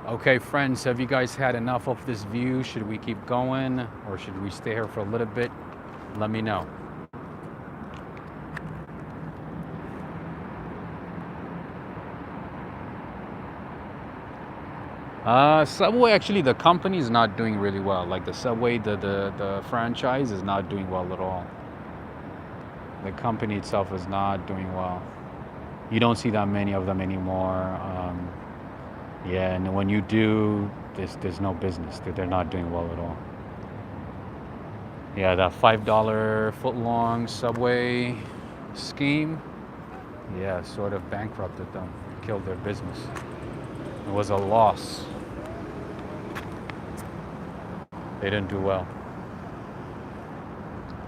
Okay, friends, have you guys had enough of this view? Should we keep going or should we stay here for a little bit? Let me know. Subway, actually, the company is not doing really well. Like the Subway, the franchise is not doing well at all. The company itself is not doing well. You don't see that many of them anymore. Yeah, and when you do, there's no business. They're not doing well at all. Yeah, that $5 foot-long Subway scheme, yeah, sort of bankrupted them, killed their business. It was a loss. They didn't do well.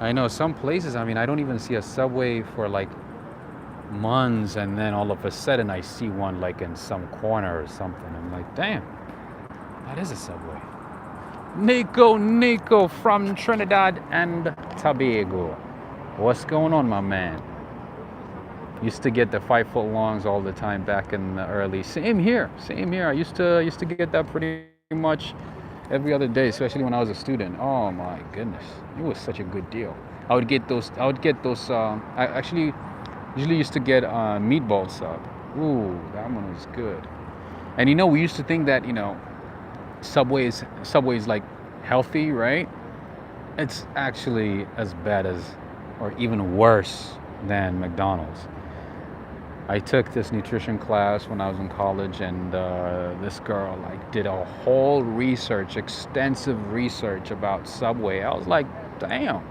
I know some places, I don't even see a Subway for like months, and then all of a sudden I see one like in some corner or something. I'm like, damn, that is a Subway. Nico from Trinidad and Tobago. What's going on, my man? Used to get the 5 foot longs all the time back in the early. Same here. I used to get that pretty much every other day, especially when I was a student. Oh my goodness, it was such a good deal. I would get those. I actually usually used to get meatball sub. Ooh, that one was good. And we used to think that Subway's like healthy, right? It's actually as bad as, or even worse than McDonald's. I took this nutrition class when I was in college, and this girl did a whole extensive research about Subway. I was like, damn,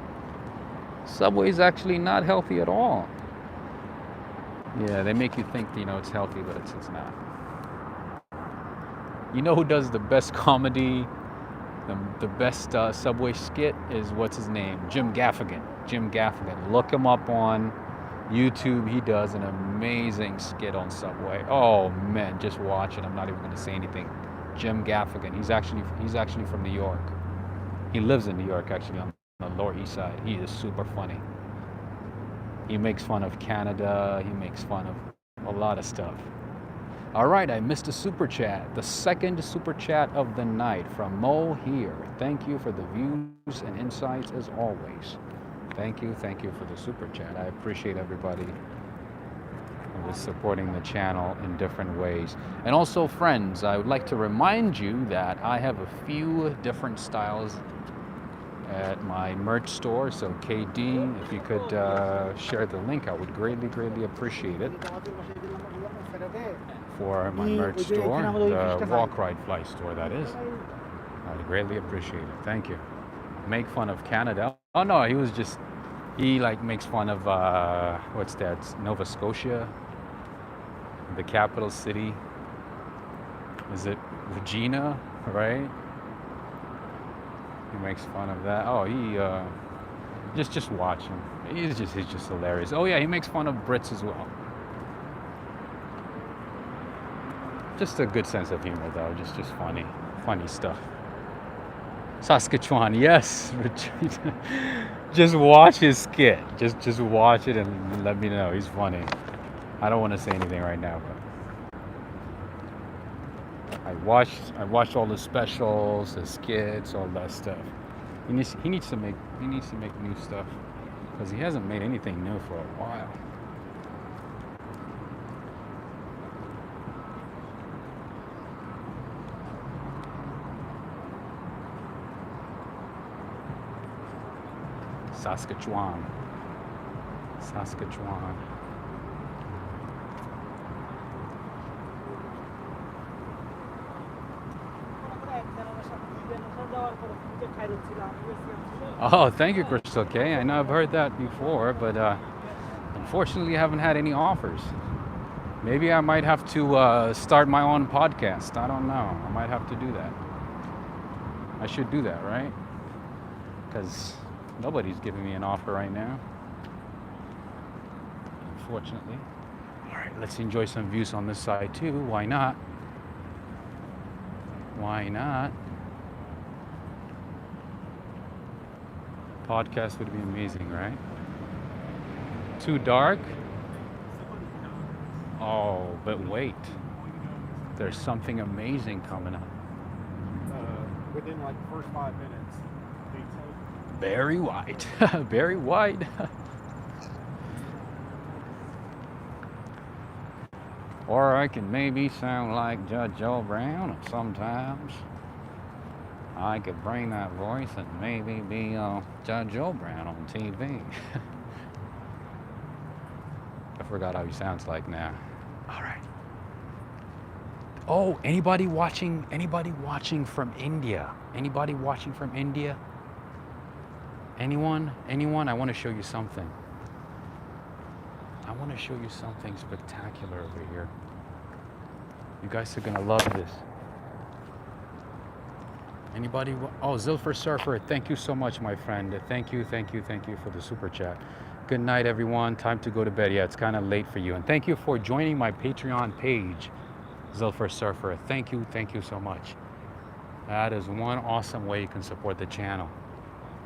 Subway's actually not healthy at all. Yeah, they make you think it's healthy, but it's not. You know who does the best comedy, the best Subway skit is, what's his name? Jim Gaffigan. Look him up on YouTube. He does an amazing skit on Subway. Oh man, just watch it. I'm not even going to say anything. Jim Gaffigan. He's actually from New York. He lives in New York, actually, on the Lower East Side. He is super funny. He makes fun of Canada. He makes fun of a lot of stuff. All right, I missed a super chat. The second super chat of the night from Mo here. Thank you for the views and insights as always. Thank you for the super chat. I appreciate everybody who is supporting the channel in different ways. And also, friends, I would like to remind you that I have a few different styles at my merch store. So KD, if you could share the link, I would greatly appreciate it. For my merch store, the Walk Ride Fly store, that is. I'd greatly appreciate it. Thank you. Make fun of Canada. Oh no, he makes fun of what's that? Nova Scotia, the capital city. Is it Regina? right? He makes fun of that. Oh, he just watch him. He's just hilarious. Oh yeah, he makes fun of Brits as well. Just a good sense of humor though. Just funny stuff. Saskatchewan, yes. Just watch his skit. Just watch it and let me know. He's funny. I don't want to say anything right now, but I watched all the specials, the skits, all that stuff. He needs to make new stuff because he hasn't made anything new for a while. Saskatchewan. Oh, thank you, Crystal K. I know I've heard that before, but unfortunately, I haven't had any offers. Maybe I might have to start my own podcast. I don't know. I might have to do that. I should do that, right? Because nobody's giving me an offer right now, unfortunately. All right, let's enjoy some views on this side too. Why not? Why not? Podcast would be amazing, right? Too dark? Oh, but wait. There's something amazing coming up. Within like the first 5 minutes. Very white. Very white. Or I can maybe sound like Judge Joe Brown sometimes. I could bring that voice and maybe be Judge Joe Brown on TV. I forgot how he sounds like now. All right. Oh, anybody watching from India? Anybody watching from India? Anyone? I want to show you something. I want to show you something spectacular over here. You guys are going to love this. Anybody? Oh, Zilfer Surfer, thank you so much, my friend. Thank you for the super chat. Good night, everyone. Time to go to bed. Yeah, it's kind of late for you. And thank you for joining my Patreon page, Zilfer Surfer. Thank you so much. That is one awesome way you can support the channel.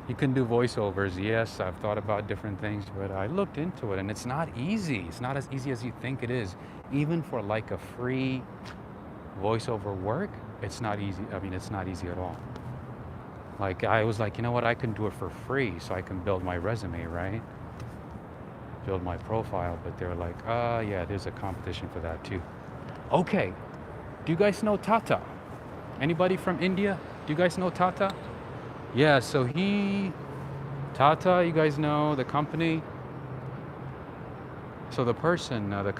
You can do voiceovers. Yes, I've thought about different things, but I looked into it and it's not easy. It's not as easy as you think it is. Even for like a free voiceover work, it's not easy. I mean, it's not easy at all. Like I was like, you know what? I can do it for free so I can build my resume, right? Build my profile, but they're like, yeah, there's a competition for that too. Okay, do you guys know Tata? Anybody from India? Do you guys know Tata? Yeah, so Tata, you guys know the company. So the person, the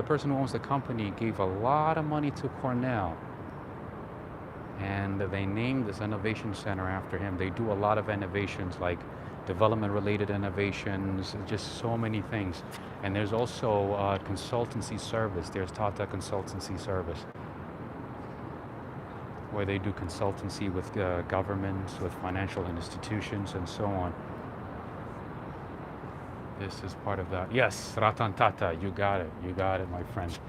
person who owns the company gave a lot of money to Cornell, and they named this innovation center after him. They do a lot of innovations, like development-related innovations, just so many things. And there's also consultancy service. There's Tata Consultancy Service, where they do consultancy with governments, with financial institutions, and so on. This is part of that. Yes, Ratan Tata, you got it, my friend.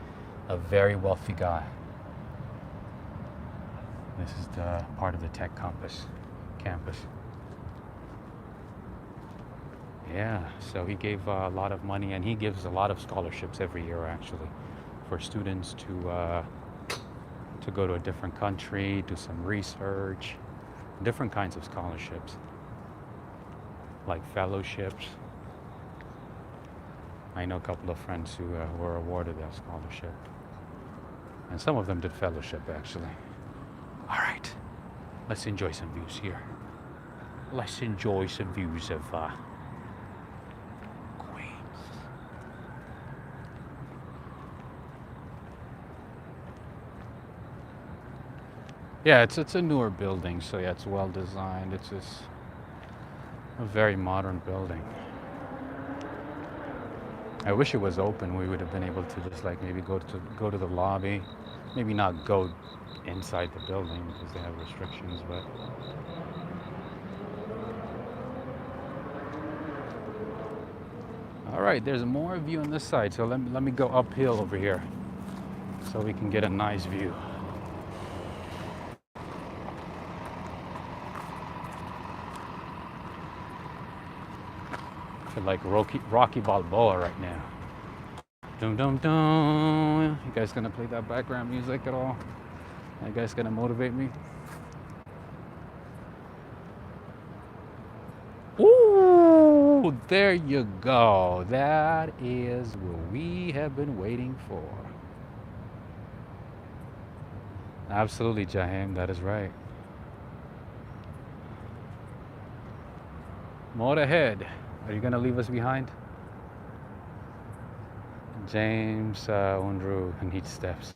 A very wealthy guy. This is the part of the tech campus. Yeah, so he gave a lot of money, and he gives a lot of scholarships every year, actually, for students to go to a different country, do some research, different kinds of scholarships, like fellowships. I know a couple of friends who were awarded that scholarship, and some of them did fellowship, actually. All right, let's enjoy some views here. Let's enjoy some views of Queens. Yeah, it's a newer building, so yeah, it's well designed. It's just a very modern building. I wish it was open. We would have been able to just like maybe go to the lobby, maybe not go inside the building because they have restrictions, but all right, there's more view on this side, so let me go uphill over here so we can get a nice view. I feel like Rocky Balboa right now. Dum dum dum. You guys gonna play that background music at all? You guys gonna motivate me? Ooh, there you go. That is what we have been waiting for. Absolutely, Jaheim, that is right. More ahead. Are you gonna leave us behind? James Undru needs steps.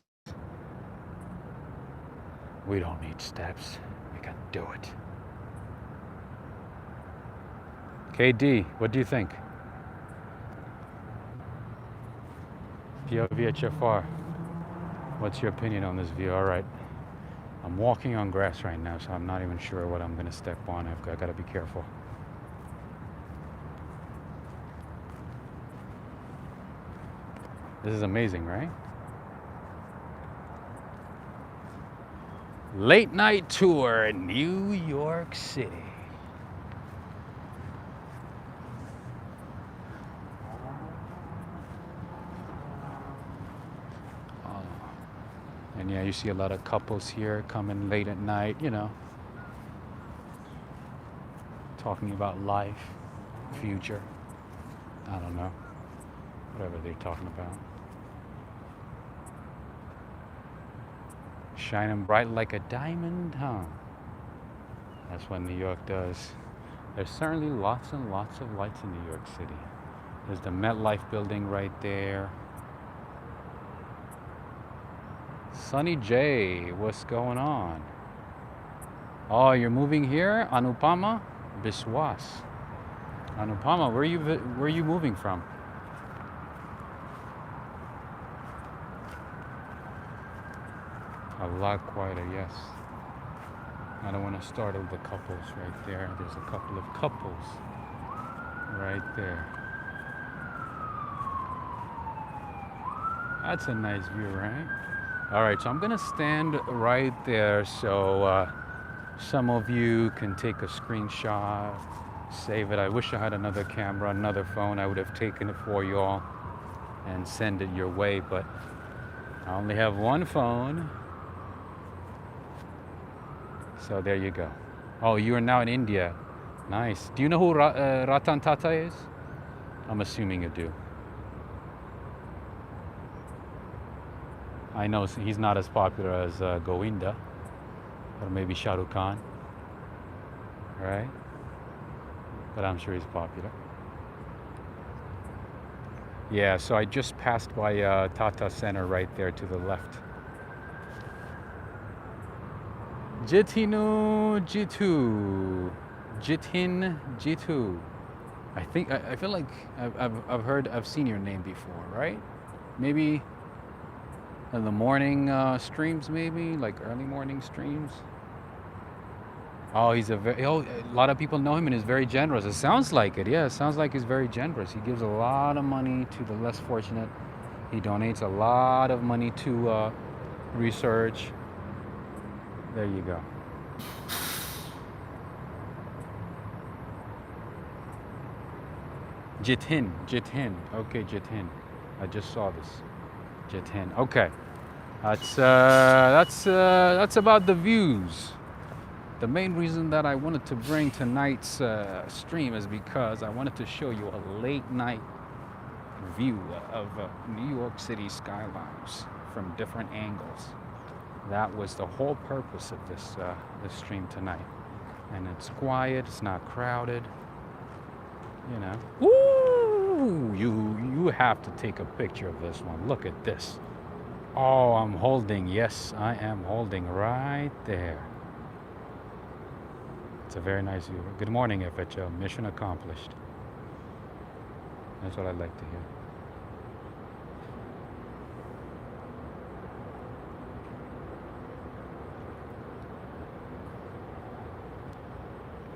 We don't need steps. We can do it. KD, what do you think? VHFR, what's your opinion on this view? All right. I'm walking on grass right now, so I'm not even sure what I'm gonna step on. I've got to be careful. This is amazing, right? Late night tour in New York City. And yeah, you see a lot of couples here coming late at night, you know, talking about life, future, I don't know, whatever they're talking about. Shining bright like a diamond, huh? That's what New York does. There's certainly lots and lots of lights in New York City. There's the MetLife building right there. Sunny J, what's going on? Oh, you're moving here? Anupama? Biswas. Anupama, where are you moving from? A lot quieter, yes. I don't want to startle the couples right there. There's a couple of couples right there. That's a nice view, right? All right, so I'm gonna stand right there so some of you can take a screenshot, save it. I wish I had another camera, another phone. I would have taken it for you all and send it your way, but I only have one phone. So there you go. Oh, you are now in India. Nice. Do you know who Ratan Tata is? I'm assuming you do. I know he's not as popular as Govinda, or maybe Shah Rukh Khan, right? But I'm sure he's popular. Yeah, so I just passed by Tata Center right there to the left. Jitinu Jitu. Jitin Jitu. I feel like I've seen your name before, right? Maybe in the morning streams, maybe like early morning streams. Oh, a lot of people know him and he's very generous. It sounds like it. Yeah, it sounds like he's very generous. He gives a lot of money to the less fortunate. He donates a lot of money to research. There you go. Jitin. Okay, Jitin. I just saw this. Jitin. Okay. That's about the views. The main reason that I wanted to bring tonight's stream is because I wanted to show you a late night view of New York City skylines from different angles. That was the whole purpose of this stream tonight. And it's quiet, it's not crowded, you know. Ooh, you have to take a picture of this one. Look at this. Oh, I'm holding, yes, I am holding right there. It's a very nice view. Good morning, FHL. Mission accomplished. That's what I'd like to hear.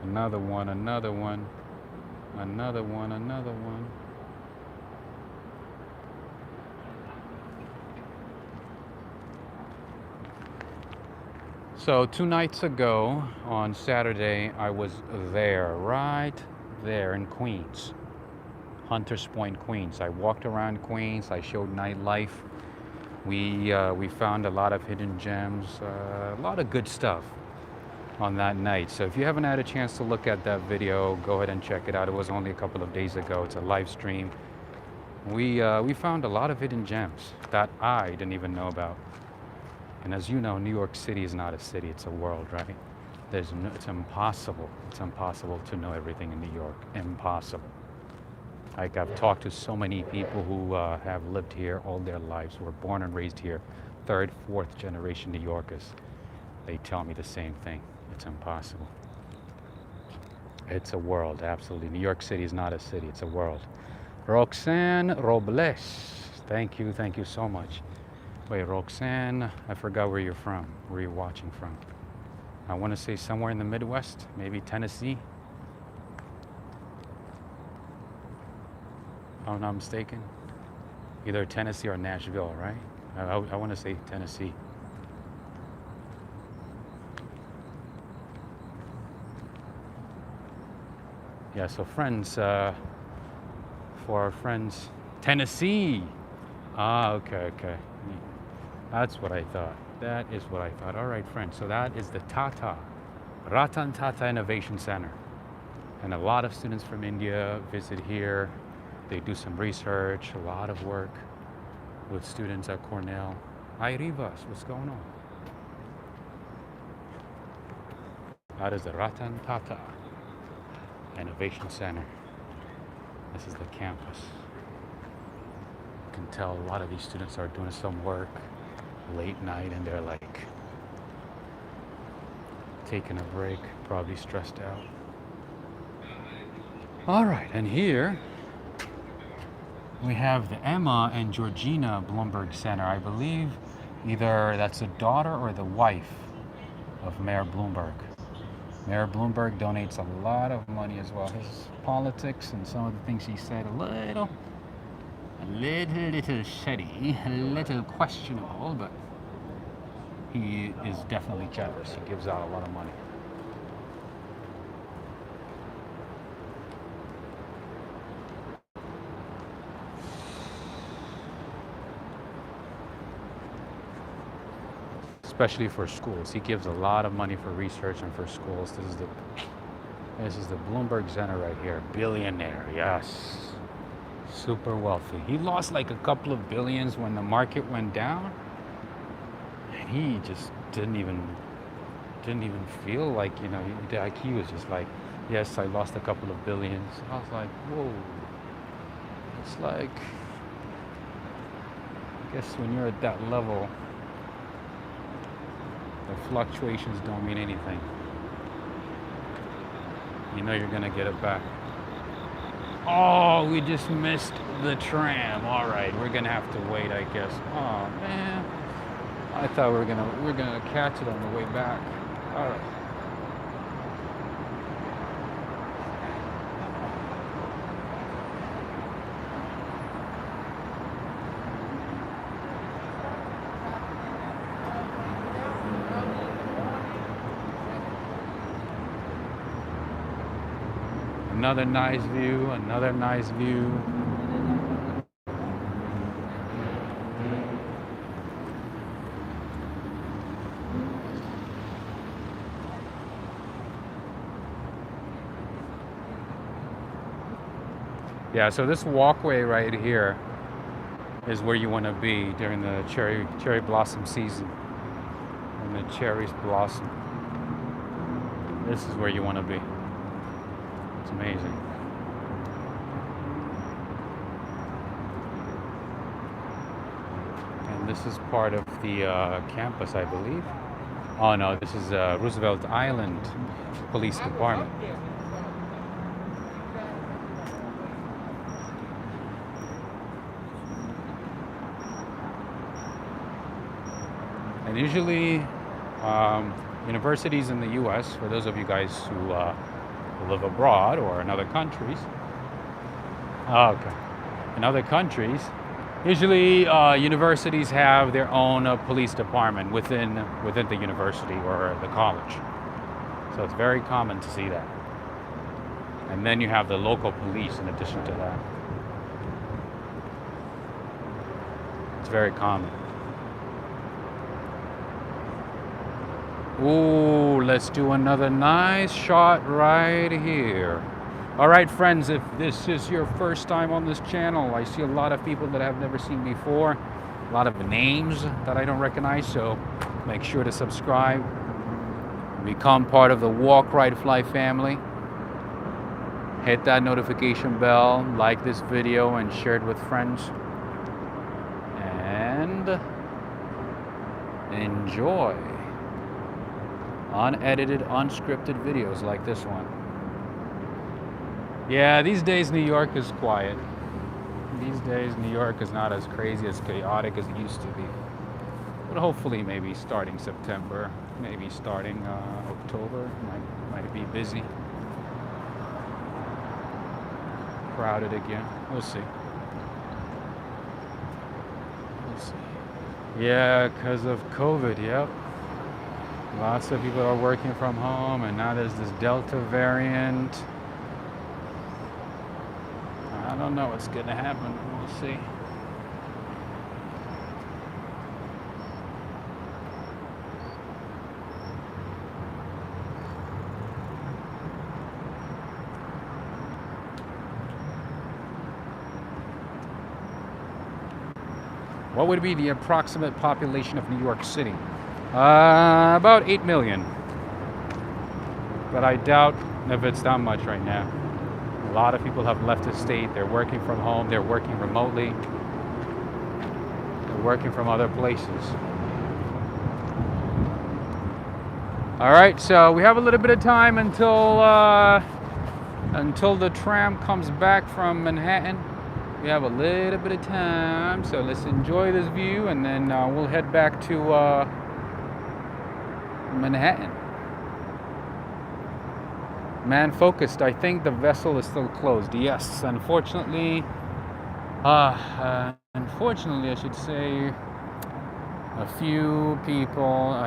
Another one, another one, another one, another one. So 2 nights ago on Saturday, I was there, right there in Queens, Hunters Point, Queens. I walked around Queens. I showed nightlife. We found a lot of hidden gems, a lot of good stuff on that night. So if you haven't had a chance to look at that video, go ahead and check it out. It was only a couple of days ago. It's a live stream. We found a lot of hidden gems that I didn't even know about. And as you know, New York City is not a city, it's a world, right? It's impossible. It's impossible to know everything in New York. Impossible. Like, I've talked to so many people who have lived here all their lives, who were born and raised here, third, fourth generation New Yorkers. They tell me the same thing. It's impossible. It's a world, absolutely. New York City is not a city, it's a world. Roxanne Robles, thank you so much. Wait, Roxanne, I forgot where you're from, where you're watching from. I want to say somewhere in the Midwest, maybe Tennessee. If I'm not mistaken. Either Tennessee or Nashville, right? I want to say Tennessee. Yeah, so friends, for our friends, Tennessee. Ah, okay. That's what I thought. That is what I thought. All right, friends. So that is the Tata, Ratan Tata Innovation Center. And a lot of students from India visit here. They do some research, a lot of work with students at Cornell. Hi, Rivas. What's going on? That is the Ratan Tata Innovation Center. This is the campus. You can tell a lot of these students are doing some work late night and they're like taking a break, probably stressed out. All right, and here we have the Emma and Georgina Bloomberg Center. I believe either that's the daughter or the wife of Mayor Bloomberg. Mayor Bloomberg donates a lot of money as well. His politics and some of the things he said, a little shady, a little questionable, but he is definitely generous. He gives out a lot of money. Especially for schools. He gives a lot of money for research and for schools. This is the Bloomberg Center right here. Billionaire, yes. Super wealthy. He lost like a couple of billions when the market went down. And he just didn't even feel like, he was just like, yes, I lost a couple of billions. I was like, whoa. It's like, I guess when you're at that level, the fluctuations don't mean anything. You know you're gonna get it back. Oh, we just missed the tram. All right, we're gonna have to wait, I guess. Oh man, I thought we're gonna catch it on the way back. All right. Another nice view, another nice view. Yeah, so this walkway right here is where you want to be during the cherry blossom season. When the cherries blossom. This is where you want to be. It's amazing. And this is part of the campus, I believe. Oh no, this is Roosevelt Island Police Department. And usually, universities in the U.S., for those of you guys who live abroad or in other countries. Okay. In other countries, usually universities have their own police department within the university or the college. So it's very common to see that. And then you have the local police in addition to that. It's very common. Ooh, let's do another nice shot right here. All right, friends, if this is your first time on this channel, I see a lot of people that I've never seen before, a lot of names that I don't recognize, so make sure to subscribe, become part of the Walk, Ride, Fly family. Hit that notification bell, like this video, and share it with friends. And enjoy unedited, unscripted videos like this one. Yeah, these days New York is quiet. These days New York is not as crazy, as chaotic as it used to be. But hopefully maybe starting September, maybe starting October, might be busy. Crowded again. We'll see. We'll see. Yeah, because of COVID, yep. Lots of people are working from home, and now there's this Delta variant. I don't know what's going to happen. We'll see. What would be the approximate population of New York City? About 8 million. But I doubt if it's that much right now. A lot of people have left the state. They're working from home. They're working remotely. They're working from other places. All right, so we have a little bit of time until the tram comes back from Manhattan. We have a little bit of time, so let's enjoy this view, and then we'll head back to Manhattan. Man focused, I think the vessel is still closed. Yes, unfortunately, unfortunately I should say, a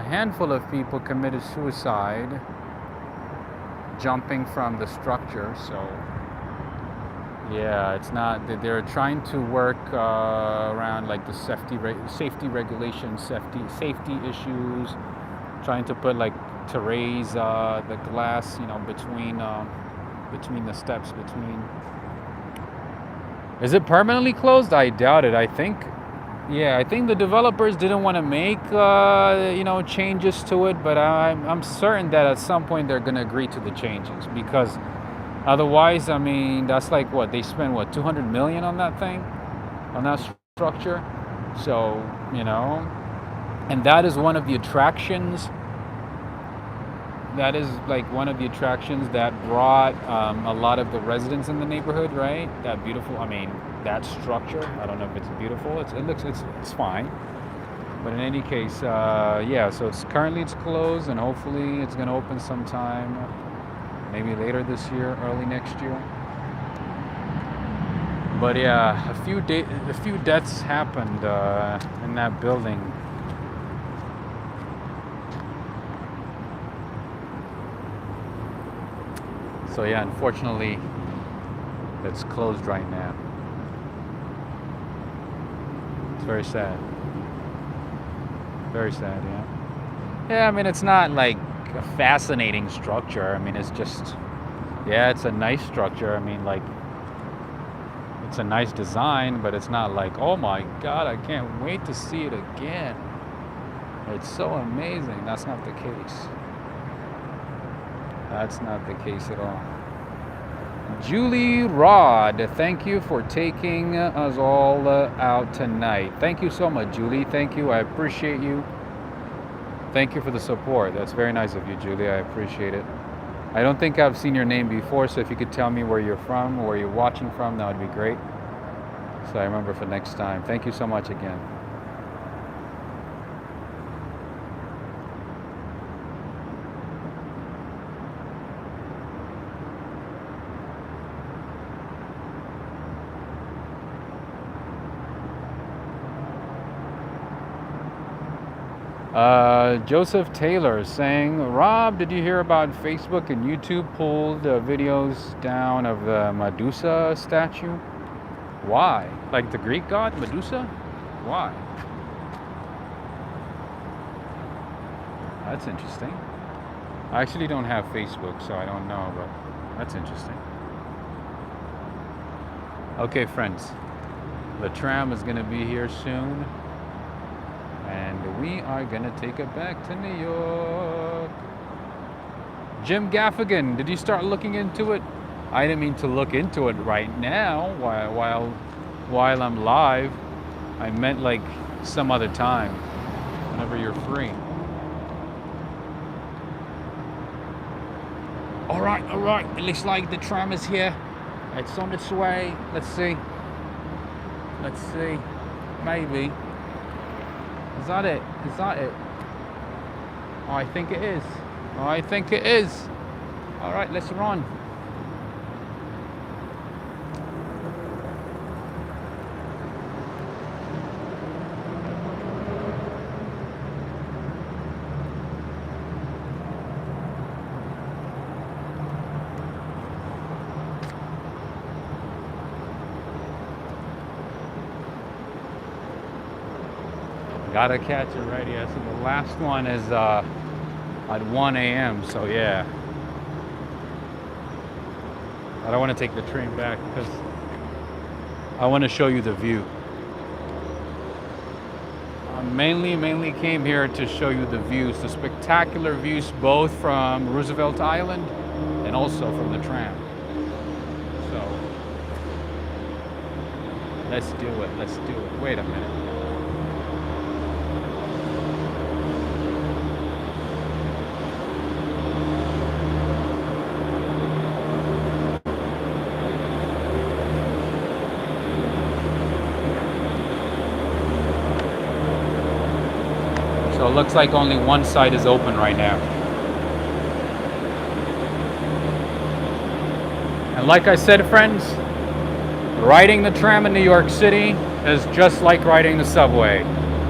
handful of people committed suicide jumping from the structure, so yeah, it's not, they're trying to work around like the safety regulations, safety issues, trying to put to raise the glass, between the steps between. Is it permanently closed? I doubt it. I think the developers didn't want to make changes to it, but I'm certain that at some point they're going to agree to the changes, because otherwise, I mean, that's like what they spent, $200 million on that thing, on that structure. So and that is one of the attractions. That is like one of the attractions that brought a lot of the residents in the neighborhood, right? That beautiful, that structure. I don't know if it's beautiful. It's fine. But in any case, yeah. So currently it's closed, and hopefully it's going to open sometime, maybe later this year, early next year. But yeah, a few deaths happened in that building. So yeah, unfortunately, it's closed right now. It's very sad. Very sad, yeah. Yeah, it's not like a fascinating structure. It's just, yeah, it's a nice structure. It's a nice design, but it's not like, oh my God, I can't wait to see it again. It's so amazing. That's not the case. That's not the case at all. Julie Rod, thank you for taking us all out tonight. Thank you so much, Julie. Thank you. I appreciate you. Thank you for the support. That's very nice of you, Julie. I appreciate it. I don't think I've seen your name before, so if you could tell me where you're from, where you're watching from, that would be great. So I remember for next time. Thank you so much again. Joseph Taylor saying, Rob, did you hear about Facebook and YouTube pulled videos down of the Medusa statue? Why? Like the Greek god Medusa? Why? That's interesting. I actually don't have Facebook, so I don't know, but that's interesting. Okay, friends. The tram is going to be here soon. And we are going to take it back to New York. Jim Gaffigan, did you start looking into it? I didn't mean to look into it right now while I'm live. I meant like some other time, whenever you're free. All right. It looks like the tram is here. It's on its way. Let's see. Maybe. Is that it? Oh, I think it is. All right, let's run. Gotta catch it right here. So the last one is at 1 a.m. So yeah, I don't want to take the train back because I want to show you the view. I mainly came here to show you the views, the spectacular views, both from Roosevelt Island and also from the tram. So let's do it. Wait a minute. So it looks like only one side is open right now. And like I said, friends, riding the tram in New York City is just like riding the subway.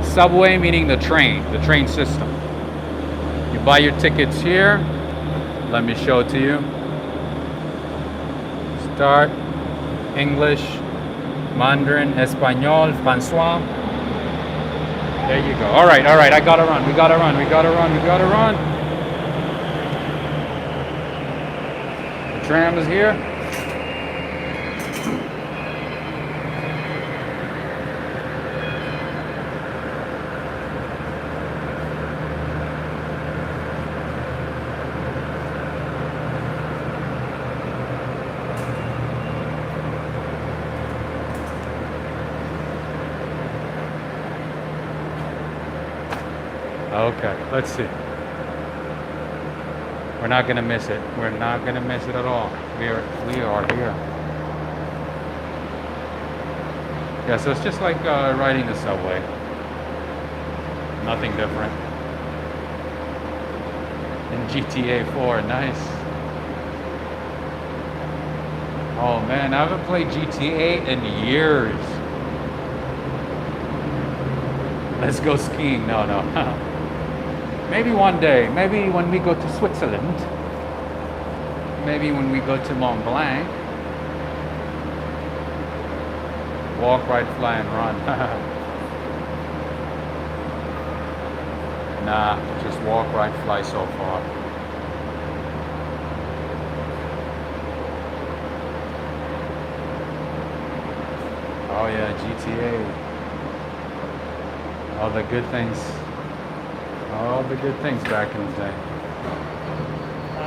Subway meaning the train system. You buy your tickets here. Let me show it to you. Start, English, Mandarin, Espanol, Francois. There you go. All right. I gotta run. We gotta run. The tram is here. Okay, let's see. We're not gonna miss it. We're not gonna miss it at all. We are here. Yeah, so it's just like riding the subway. Nothing different. In GTA 4, nice. Oh man, I haven't played GTA in years. Let's go skiing. No. Maybe one day. Maybe when we go to Switzerland. Maybe when we go to Mont Blanc. Walk, ride, fly, and run. Nah, just walk, ride, fly so far. Oh yeah, GTA. All the good things back in the day.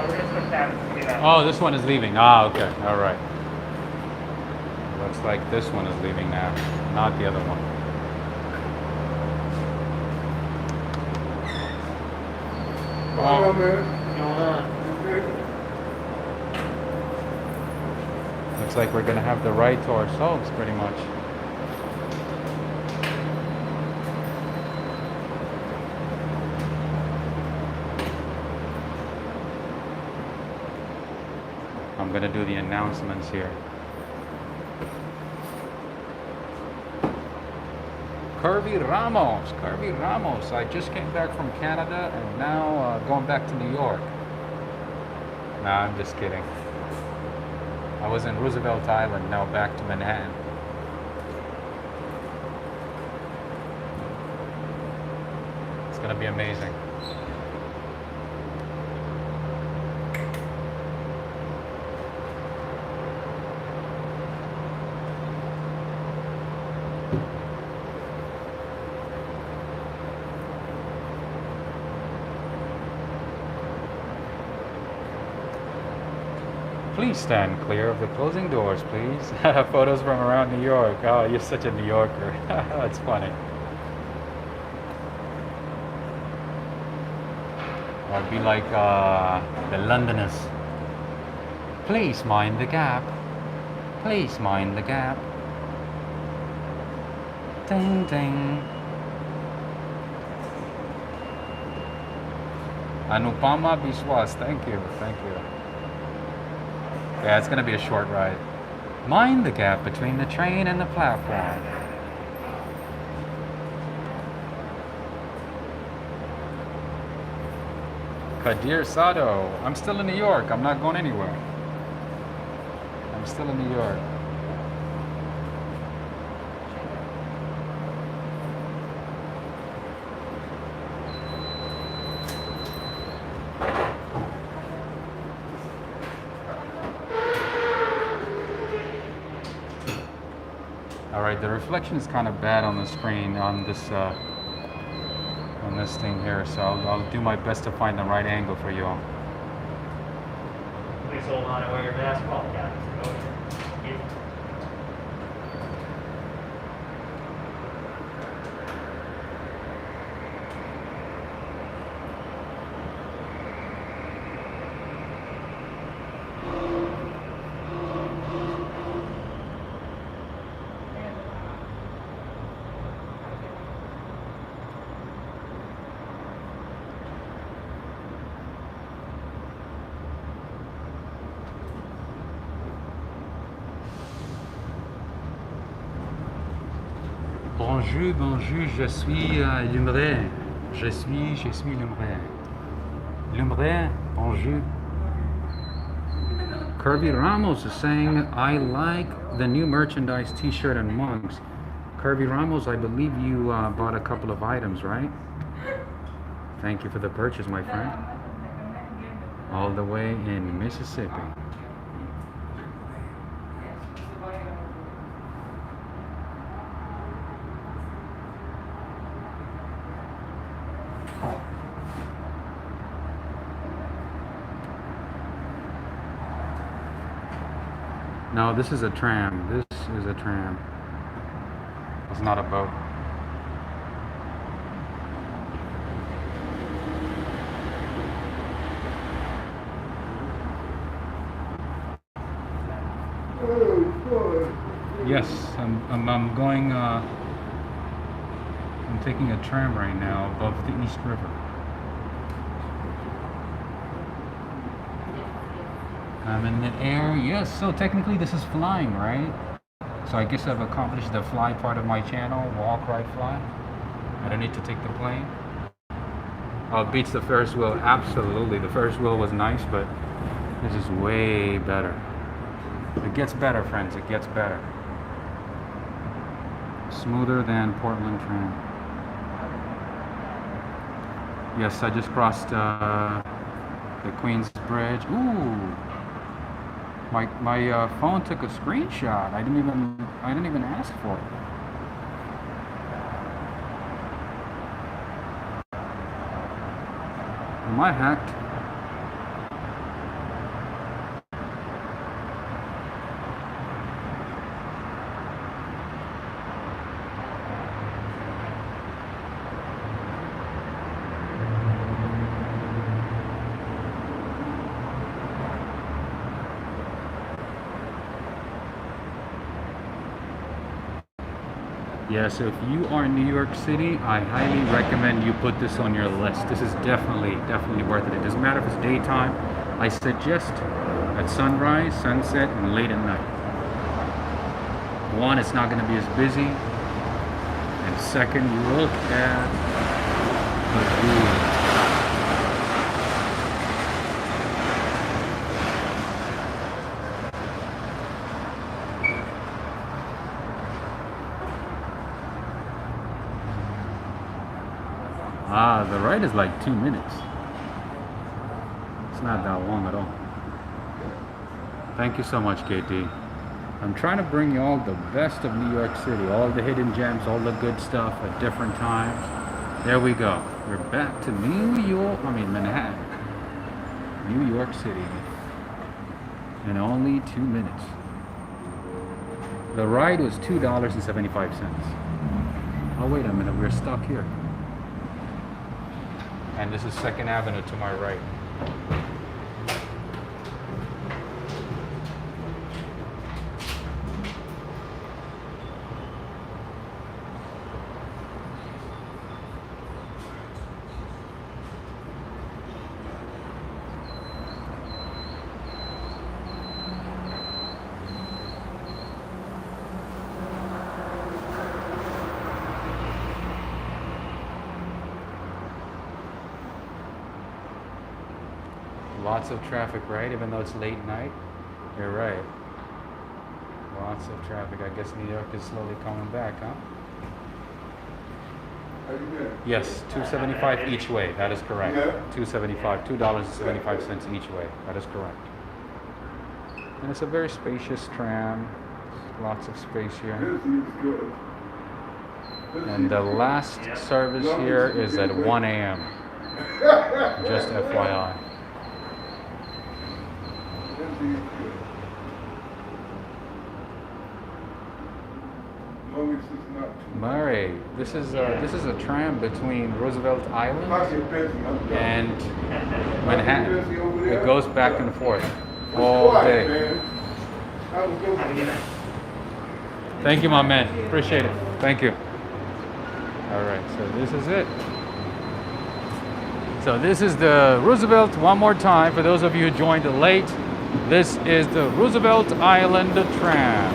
We're just going to Oh, this one is leaving. Ah, okay. All right. Looks like this one is leaving now, not the other one. Hello, man. Looks like we're gonna have the ride to ourselves, pretty much. I'm gonna do the announcements here. Curvy Ramos. Curvy Ramos. I just came back from Canada and now going back to New York. Nah, I'm just kidding. I was in Roosevelt Island, now back to Manhattan. It's gonna be amazing. Please stand clear of the closing doors, please. Photos from around New York. Oh, you're such a New Yorker. That's funny. I'd be like the Londoners. Please mind the gap. Please mind the gap. Ding ding. Anupama Biswas. Thank you. Thank you. Yeah, it's gonna be a short ride. Mind the gap between the train and the platform. Kadir Sado. I'm still in New York. I'm not going anywhere. I'm still in New York. Alright, the reflection is kind of bad on the screen on this thing here, so I'll do my best to find the right angle for you all. Please hold on and wear your mask while the guys are over. Bonjour, bonjour, je suis Lumray. Je suis Lumray. Lumray, bonjour. Kirby Ramos is saying, I like the new merchandise t-shirt and mugs. Kirby Ramos, I believe you bought a couple of items, right? Thank you for the purchase, my friend. All the way in Mississippi. No, this is a tram. This is a tram. It's not a boat. Yes, I'm going. I'm taking a tram right now above the East River. I'm in the air. Yes, so technically this is flying, right? So I guess I've accomplished the fly part of my channel. Walk, ride, fly. I don't need to take the plane. Oh, it beats the Ferris wheel. Absolutely. The Ferris wheel was nice, but this is way better. It gets better, friends. It gets better. Smoother than Portland tram. Yes, I just crossed the Queens Bridge. Ooh. My phone took a screenshot. I didn't even ask for it. Am I hacked? Yes, if you are in New York City, I highly recommend you put this on your list. This is definitely worth it. It doesn't matter if it's daytime. I suggest at sunrise, sunset, and late at night. One, it's not going to be as busy. And second look at the view. Ah, the ride is like 2 minutes. It's not that long at all. Thank you so much, KT. I'm trying to bring you all the best of New York City, all the hidden gems, all the good stuff at different times. There we go. We're back to Manhattan, New York City, in only 2 minutes. The ride was $2.75. Oh, wait a minute, we're stuck here. And this is 2nd Avenue to my right. Lots of traffic, right? Even though it's late night. You're right. Lots of traffic. I guess New York is slowly coming back, huh? Yes, $2.75 each way. That is correct. $2.75, $2.75 each way. That is correct. And it's a very spacious tram. Lots of space here. And the last service here is at 1 a.m. Just FYI. Murray, this is a tram between Roosevelt Island and Manhattan. It goes back and forth all day. Thank you, my man. Appreciate it. Thank you. All right, so this is it. So this is the Roosevelt, one more time, for those of you who joined late. This is the Roosevelt Island tram.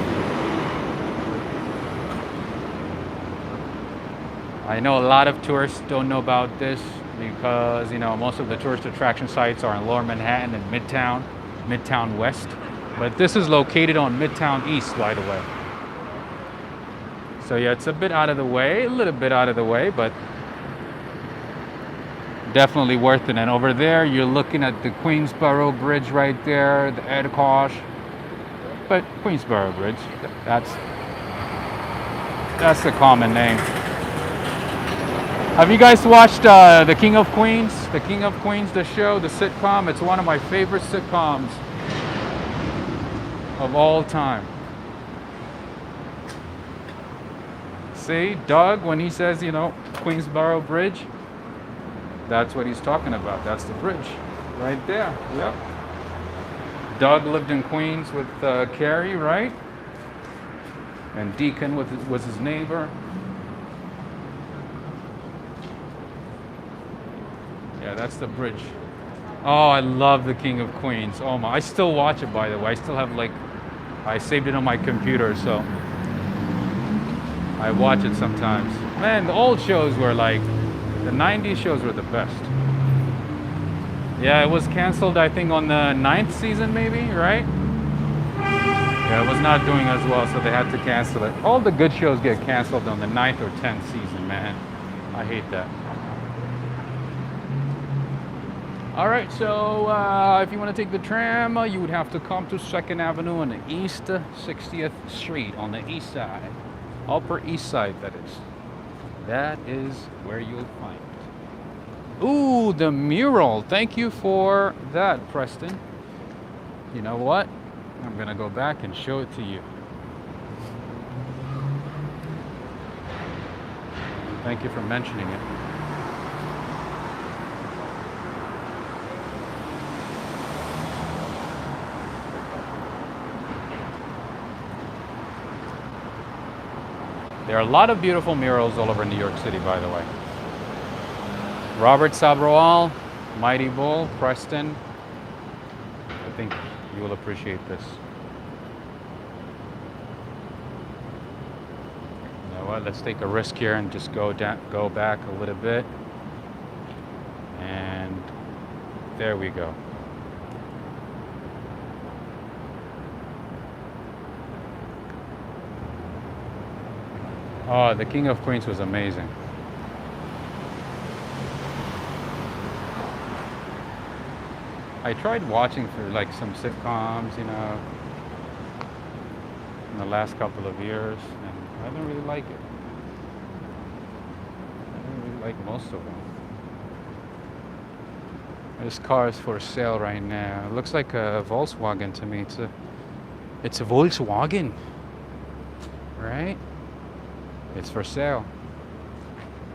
I know a lot of tourists don't know about this because, most of the tourist attraction sites are in Lower Manhattan and Midtown West. But this is located on Midtown East, by the way. So yeah, it's a bit out of the way, a little bit out of the way, but definitely worth it. And over there, you're looking at the Queensboro Bridge right there, the Edkosh. But Queensboro Bridge, that's the common name. Have you guys watched The King of Queens? The King of Queens, the show, the sitcom? It's one of my favorite sitcoms of all time. See, Doug, when he says, Queensboro Bridge, that's what he's talking about. That's the bridge right there. Yep. Doug lived in Queens with Carrie, right? And Deacon was his neighbor. Yeah, that's the bridge. Oh, I love The King of Queens. Oh my, I still watch it, by the way. I still have I saved it on my computer, so I watch it sometimes. Man, the old shows were the 90s shows were the best. Yeah, it was canceled, I think, on the 9th season, maybe, right? Yeah, it was not doing as well, so they had to cancel it. All the good shows get canceled on the 9th or 10th season, man. I hate that. All right, so if you want to take the tram, you would have to come to 2nd Avenue on the East 60th Street on the east side. Upper East Side, that is. That is where you'll find it. Ooh, the mural. Thank you for that, Preston. You know what? I'm going to go back and show it to you. Thank you for mentioning it. There are a lot of beautiful murals all over New York City, by the way. Robert Sabroal, Mighty Bull, Preston. I think you will appreciate this. know what? Let's take a risk here and just go back a little bit. And there we go. Oh, the King of Queens was amazing. I tried watching for like some sitcoms, you know, in the last couple of years, and I didn't really like it. I didn't really like most of them. This car is for sale right now. It looks like a Volkswagen to me. It's a Volkswagen, right? It's for sale.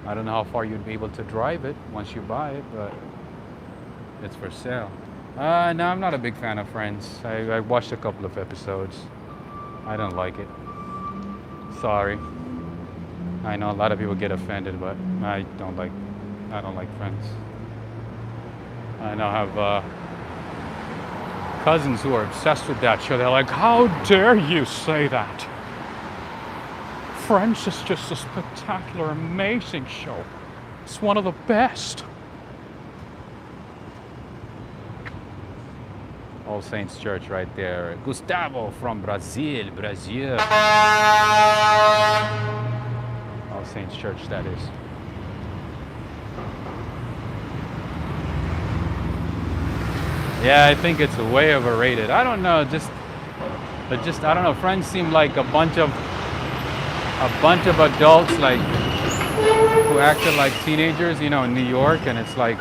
I don't know how far you'd be able to drive it once you buy it, but it's for sale. No, I'm not a big fan of Friends. I watched a couple of episodes. I don't like it. Sorry. I know a lot of people get offended, but I don't like Friends. I now have cousins who are obsessed with that show. They're like, how dare you say that? Friends is just a spectacular, amazing show. It's one of the best. All Saints Church right there. Gustavo from Brazil. All Saints Church, that is. Yeah, I think it's way overrated. I don't know, I don't know. Friends seem like a bunch of adults like who acted like teenagers, you know, in New York, and it's like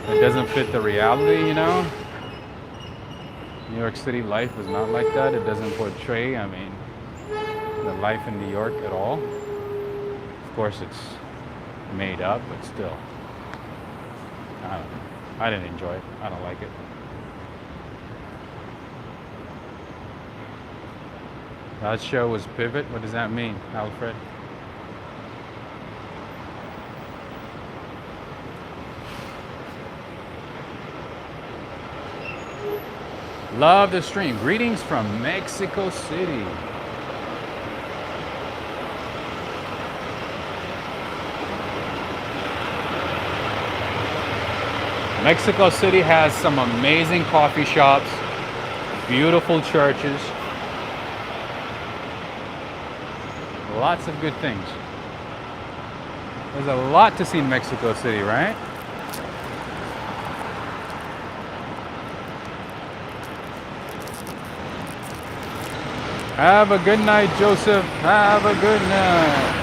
it doesn't fit the reality, you know. New York City life is not like that. It doesn't portray, I mean, the life in New York at all. Of course, it's made up, but still, I don't know. I didn't enjoy it. I don't like it. That show was Pivot. What does that mean, Alfred? Love the stream. Greetings from Mexico City. Mexico City has some amazing coffee shops, beautiful churches, lots of good things. There's a lot to see in Mexico City, right? Have a good night, Joseph. Have a good night.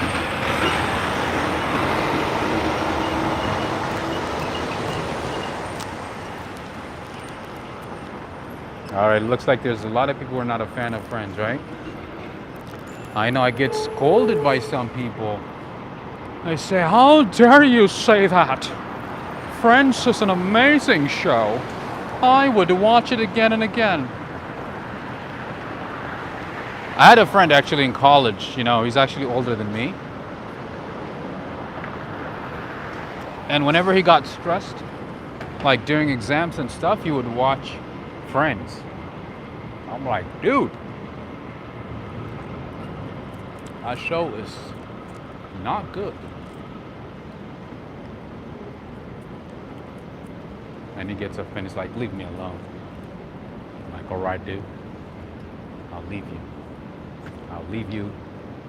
All right, it looks like there's a lot of people who are not a fan of Friends, right? I know I get scolded by some people. They say, how dare you say that? Friends is an amazing show. I would watch it again and again. I had a friend actually in college, you know, he's actually older than me. And whenever he got stressed, like during exams and stuff, he would watch Friends. I'm like, dude, that show is not good. And he gets offended. He's like, leave me alone. I'm like, all right, dude, I'll leave you. I'll leave you,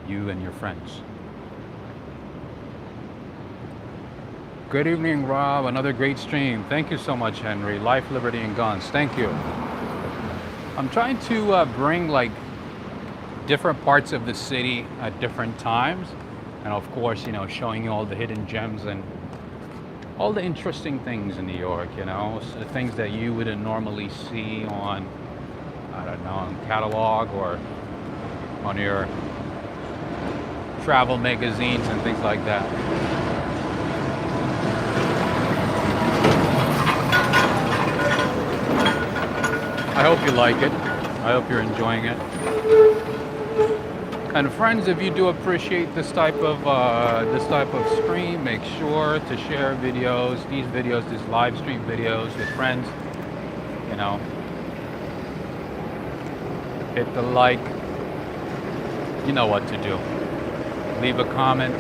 you and your friends. Good evening, Rob. Another great stream. Thank you so much, Henry. Life, Liberty, and Guns. Thank you. I'm trying to bring like different parts of the city at different times. And of course, you know, showing you all the hidden gems and all the interesting things in New York, you know, so things that you wouldn't normally see on, I don't know, on catalog or on your travel magazines and things like that. I hope you like it. I hope you're enjoying it. And friends, if you do appreciate this type of stream, make sure to share videos, these live stream videos with friends. You know, hit the like. You know what to do. leave a comment.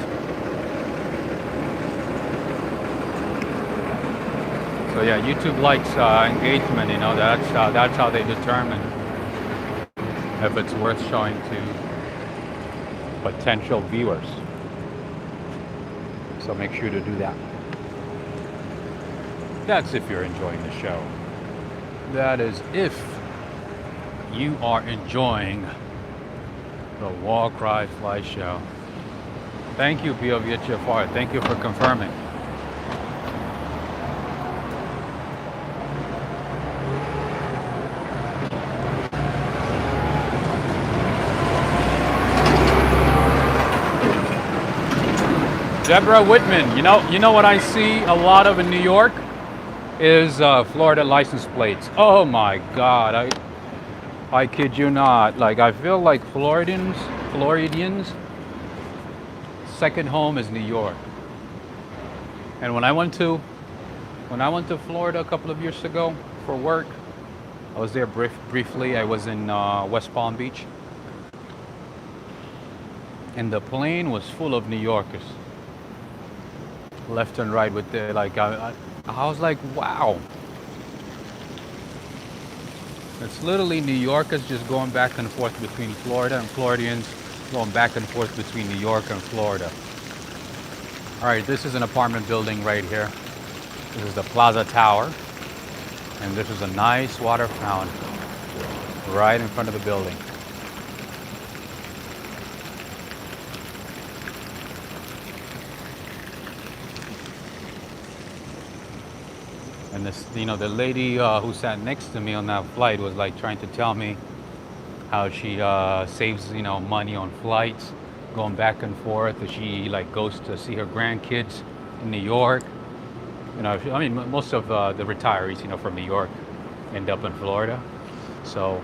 So yeah, YouTube likes engagement. You know, that's how they determine if it's worth showing to potential viewers. So make sure to do that. That's if you're enjoying the show. That is if you are enjoying the War Cry Fly Show. Thank you, POVHFR. Thank you for confirming. Deborah Whitman, you know what I see a lot of in New York is Florida license plates. Oh my God, I kid you not. Like, I feel like Floridians, second home is New York. And when I went to Florida a couple of years ago for work, I was there briefly. I was in West Palm Beach, and the plane was full of New Yorkers, left and right. With the I was like, wow. It's literally New Yorkers just going back and forth between Florida, and Floridians going back and forth between New York and Florida. All right, this is an apartment building right here. This is the Plaza Tower, and this is a nice water fountain right in front of the building. And this, the lady who sat next to me on that flight was like trying to tell me how she saves, money on flights, going back and forth. As she goes to see her grandkids in New York. Most of the retirees, from New York, end up in Florida. So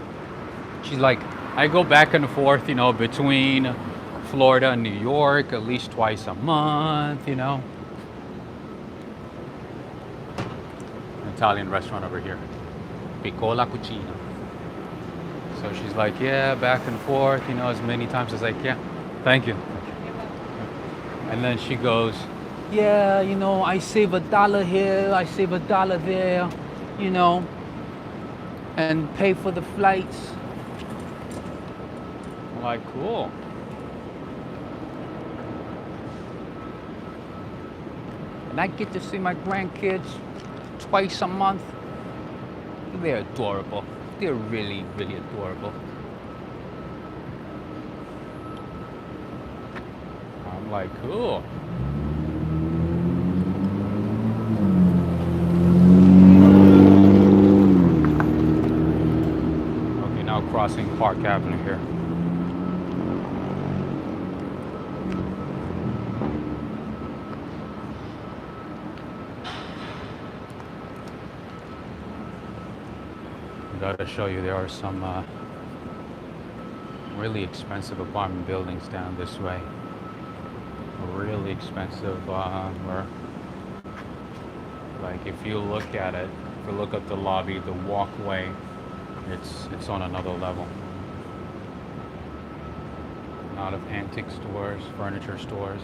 she's like, I go back and forth, between Florida and New York at least twice a month, Italian restaurant over here, Piccola Cucina. So she's like, yeah, back and forth, as many times as I can. Thank you. And then she goes, yeah, I save $1 here, I save $1 there, and pay for the flights. I'm like, cool. And I get to see my grandkids twice a month. They're adorable. They're really, really adorable. I'm like, cool. Okay, now crossing Park Avenue here. Gotta show you, there are some really expensive apartment buildings down this way. Really expensive. Where, if you look at it, if you look at the lobby, the walkway, it's on another level. A lot of antique stores, furniture stores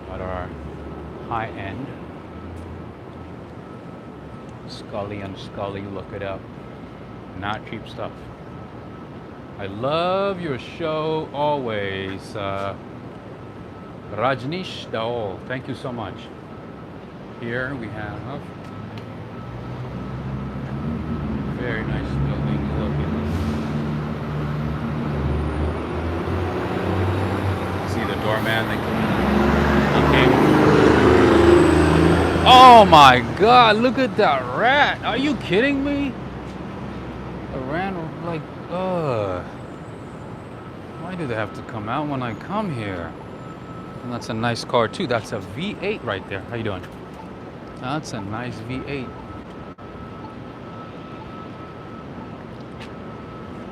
that are high end. Scully and Scully, look it up. Not cheap stuff. I love your show always. Rajneesh Daol, thank you so much. Here we have very nice building. Look at this. See the doorman? He came. Oh my God! Look at that rat! Are you kidding me? A rat, why do they have to come out when I come here? And that's a nice car too. That's a V8 right there. How you doing? That's a nice V8.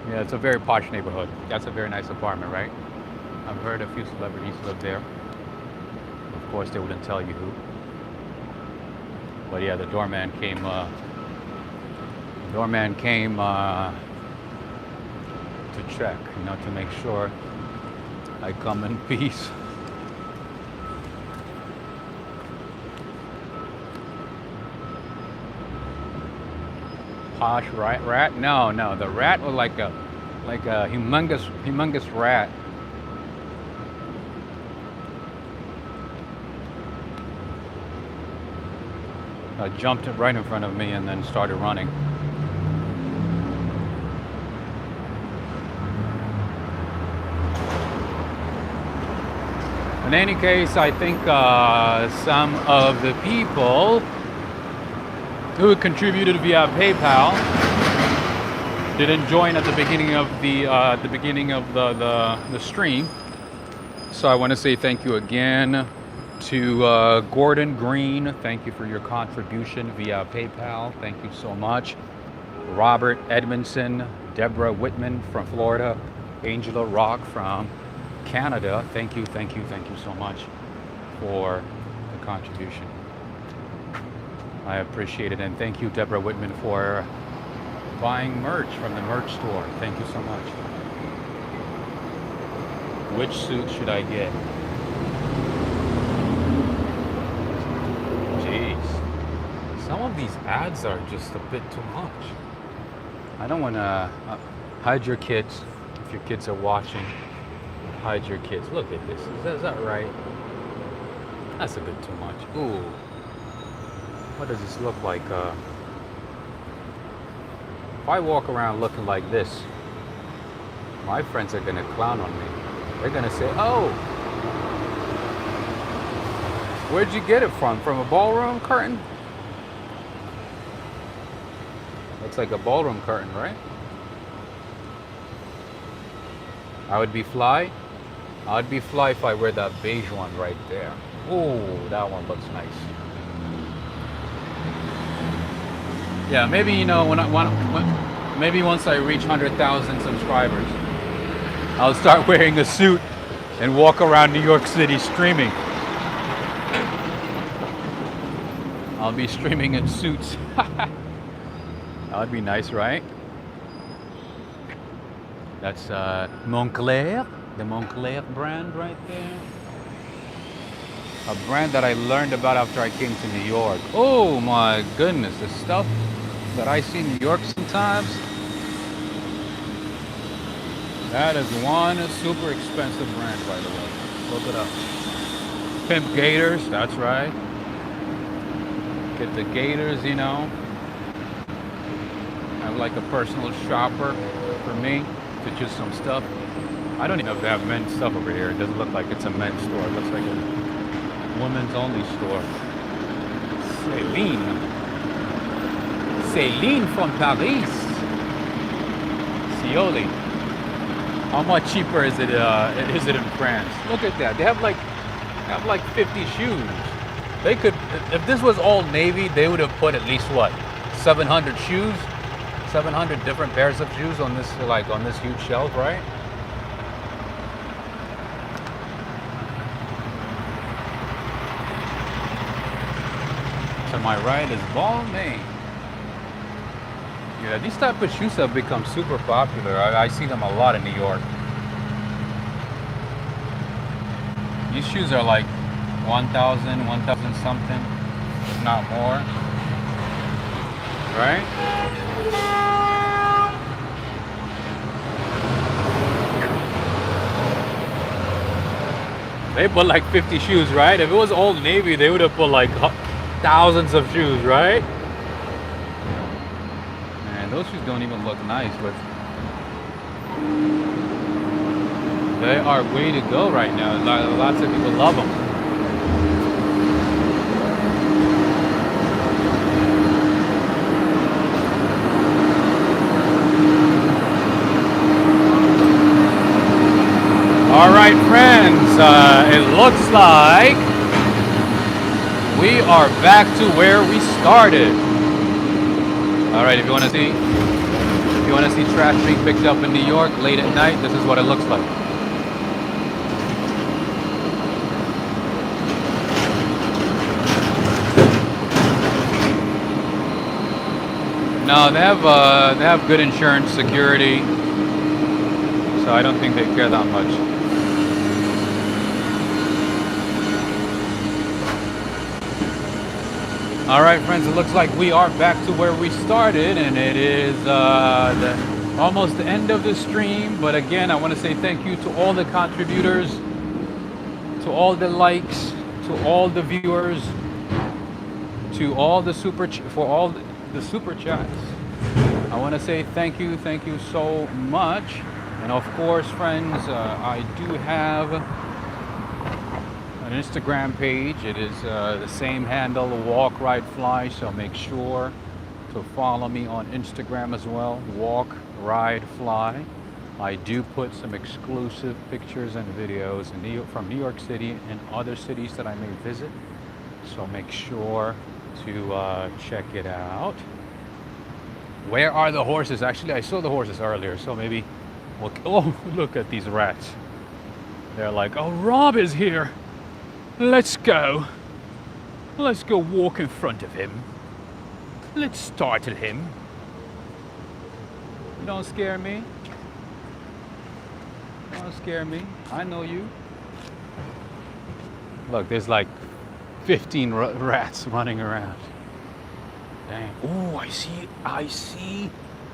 Yeah, it's a very posh neighborhood. That's a very nice apartment, right? I've heard a few celebrities live there. Of course, they wouldn't tell you who. But yeah, the doorman came. To check, to make sure I come in peace. posh rat? No, no. The rat was like a humongous rat. Jumped right in front of me and then started running. In any case, I think some of the people who contributed via PayPal didn't join at the beginning of the stream. So I want to say thank you again to Gordon Green. Thank you for your contribution via PayPal. Thank you so much. Robert Edmondson, Deborah Whitman from Florida, Angela Rock from Canada. Thank you so much for the contribution. I appreciate it, and thank you, Deborah Whitman, for buying merch from the merch store. Thank you so much. Which suit should I get? Jeez, some of these ads are just a bit too much. I don't want to hide your kids if your kids are watching. Hide your kids. Look at this. Is that right? That's a bit too much. Ooh. What does this look like? If I walk around looking like this, my friends are gonna clown on me. They're gonna say, "Oh, where'd you get it from? From a ballroom curtain?" Looks like a ballroom curtain, right? I would be fly. I'd be fly if I wear that beige one right there. Ooh, that one looks nice. Yeah, maybe, you know, maybe once I reach 100,000 subscribers, I'll start wearing a suit and walk around New York City streaming. I'll be streaming in suits. That would be nice, right? That's Montclair, the Montclair brand right there. A brand that I learned about after I came to New York. Oh my goodness, the stuff that I see in New York sometimes. That is one super expensive brand, by the way. Look it up. Pimp Gators, that's right. Get the Gators, you know. I'm like a personal shopper for me to choose some stuff. I don't even know if they have men's stuff over here. It doesn't look like it's a men's store. It looks like a women's only store. Céline from Paris. Cioli. How much cheaper is it in France? Look at that. They have like 50 shoes. They could, if this was all navy, they would have put at least what, 700 shoes, 700 different pairs of shoes on this huge shelf, right? To my right is Balmain. Yeah, these type of shoes have become super popular. I see them a lot in New York. These shoes are like 1,000 something, if not more. Right? They put like 50 shoes, right? If it was Old Navy, they would have put like thousands of shoes, right? Man, those shoes don't even look nice, but they are way to go right now. Lots of people love them. All right, friends, it looks like we are back to where we started. All right, if you want to see trash being picked up in New York late at night, this is what it looks like. No, they have good insurance, security, so I don't think they care that much. All right, friends, it looks like we are back to where we started, and it is almost the end of the stream. But again, I want to say thank you to all the contributors, to all the likes, to all the viewers, to all the for all the super chats. I want to say thank you so much. And of course, friends, I do have an Instagram page. It is the same handle, Walk, Ride, Fly. So make sure to follow me on Instagram as well, Walk, Ride, Fly. I do put some exclusive pictures and videos from New York City and other cities that I may visit. So make sure to check it out. Where are the horses? Actually, I saw the horses earlier, so maybe oh, look at these rats. They're like, oh, Rob is here. Let's go. Let's go walk in front of him. Let's startle him. Don't scare me. Don't scare me. I know you. Look, there's like 15 rats running around. Dang. Oh, I see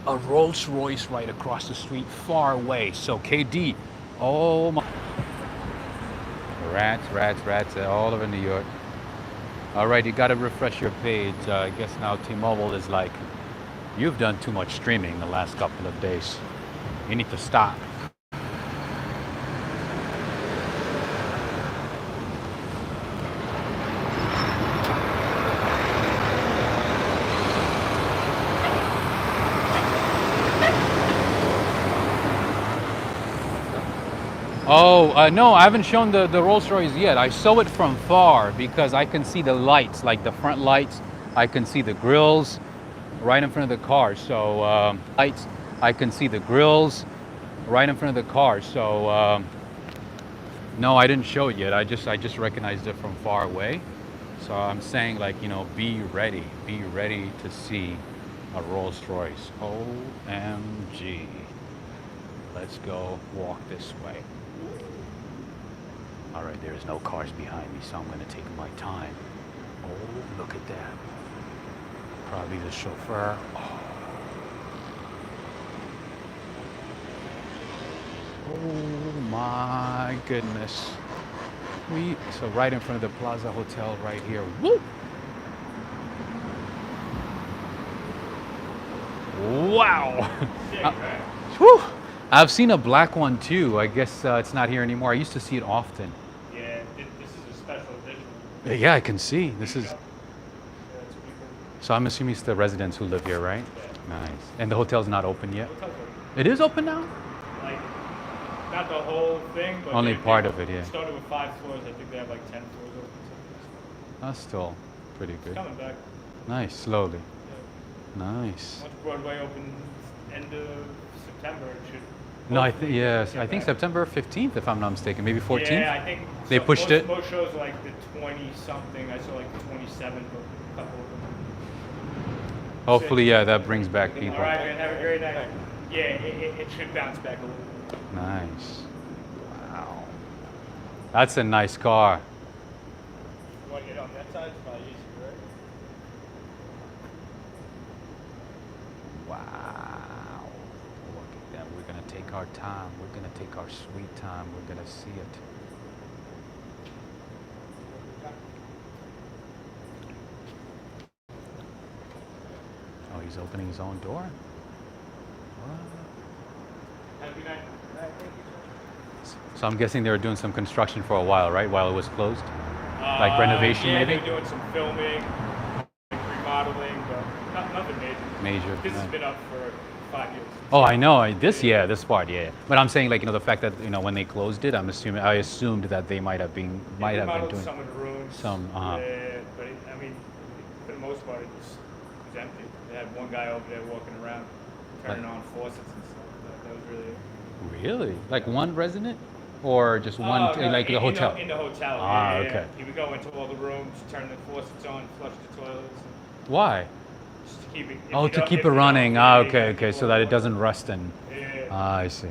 a Rolls Royce right across the street, far away. So KD, oh my. Rats, all over New York. All right, you got to refresh your page. I guess now T-Mobile is like, you've done too much streaming the last couple of days. You need to stop. Oh, no, I haven't shown the Rolls Royce yet. I saw it from far because I can see the lights, like the front lights. I can see the grills right in front of the car. So, lights, I can see the grills right in front of the car. So, no, I didn't show it yet. I just recognized it from far away. So I'm saying, like, you know, be ready to see a Rolls Royce. OMG. Let's go walk this way. All right, there's no cars behind me, so I'm going to take my time. Oh, look at that. Probably the chauffeur. Oh my goodness. So right in front of the Plaza Hotel right here. Woo! Wow. Whew. I've seen a black one too. I guess it's not here anymore. I used to see it often. Yeah, this is a special edition. Yeah, I can see. This is. So I'm assuming it's the residents who live here, right? Yeah. Nice. And the hotel's not open yet? Hotel's open. It is open now? Like, not the whole thing, but only part of it, yeah. It started with 5 floors. I think they have like 10 floors open. That's still pretty good. It's coming back. Nice, slowly. Yeah. Nice. Once Broadway opens end of September, it should. No, I think yes. I think September 15th, if I'm not mistaken. Maybe 14th. Yeah, I think they pushed it. Most shows are like the 20 something. I saw like the 27th, a couple of them. Hopefully, yeah, that brings back people. All right, man. Have a great night. Yeah, it should bounce back a little bit. Nice. Wow. That's a nice car. You want to get on that side? It's probably easier, right? Wow. Look at that. We're going to take our time. We're going to take our sweet time. We're going to see it. Oh, he's opening his own door? What? Have a good night. So I'm guessing they were doing some construction for a while, right? While it was closed? Like renovation, yeah, maybe? They're doing some filming, remodeling, but nothing major. Major. This has been up for 5 years. Oh, I know. This part, yeah. But I'm saying, like, you know, the fact that, you know, when they closed it, I assumed that they might have been doing some of the rooms. some. Yeah, but I mean, for the most part, it was empty. They had one guy over there walking around, turning on faucets and stuff. That was really. Really? Like one resident, or just one? No, like the hotel? In the hotel. Ah, yeah, okay. He would go into all the rooms, turn the faucets on, flush the toilets. Why? Just to keep it. To keep it running. Okay. So that it doesn't rust and. Yeah. I see.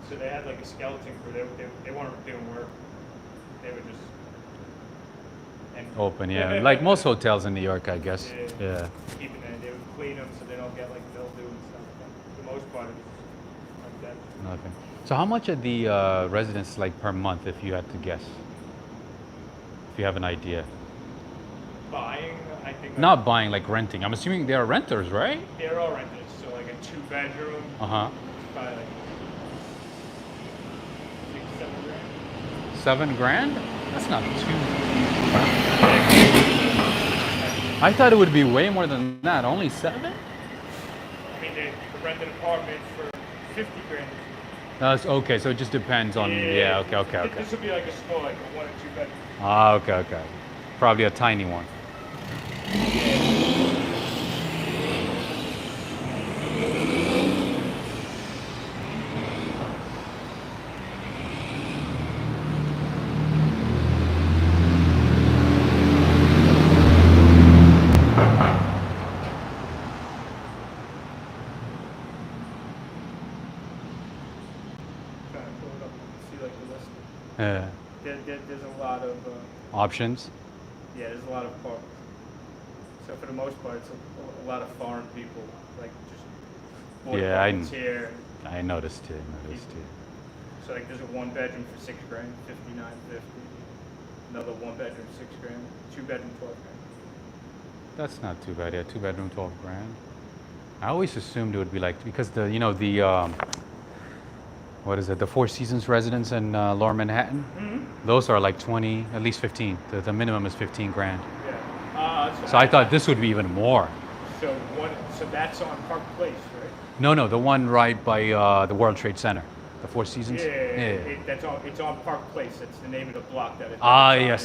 So they had like a skeleton crew. They weren't doing work. They were just. And Open, yeah. Like most hotels in New York, I guess. Yeah. Keeping it, they would clean them so they don't get like mildew and stuff. But for the most part, it was like that. Nothing. So how much are the residents like per month, if you had to guess? If you have an idea. Buying, I think. Not buying, like renting. I'm assuming they are renters, right? They're all rented. So like a 2-bedroom. Uh-huh. Probably like 6, 7 grand. 7 grand? That's not too. I thought it would be way more than that. Only 7? I mean, they rent an apartment for 50 grand. That's okay. So it just depends on. Yeah. Okay. This would be like a small, like a 1 or 2 bedroom. Ah, okay. Probably a tiny one. Trying to pull it up and see like the list. Yeah. There's a lot of, Options. yeah, there's a lot of apartments. So for the most part, it's a lot of foreign people, like just bought Yeah, I apartments here. I noticed too. So like there's a 1-bedroom for 6 grand, 59.50. Another 1-bedroom, 6 grand. 2-bedroom, 12 grand. That's not too bad. Yeah, 2-bedroom, 12 grand. I always assumed it would be like because the what is it? The Four Seasons residents in Lower Manhattan. Mm-hmm. Those are like 20, at least 15. The minimum is 15 grand. Yeah. So I thought this would be even more. So that's on Park Place, right? No, the one right by the World Trade Center, the Four Seasons. It's on Park Place. That's the name of the block that it's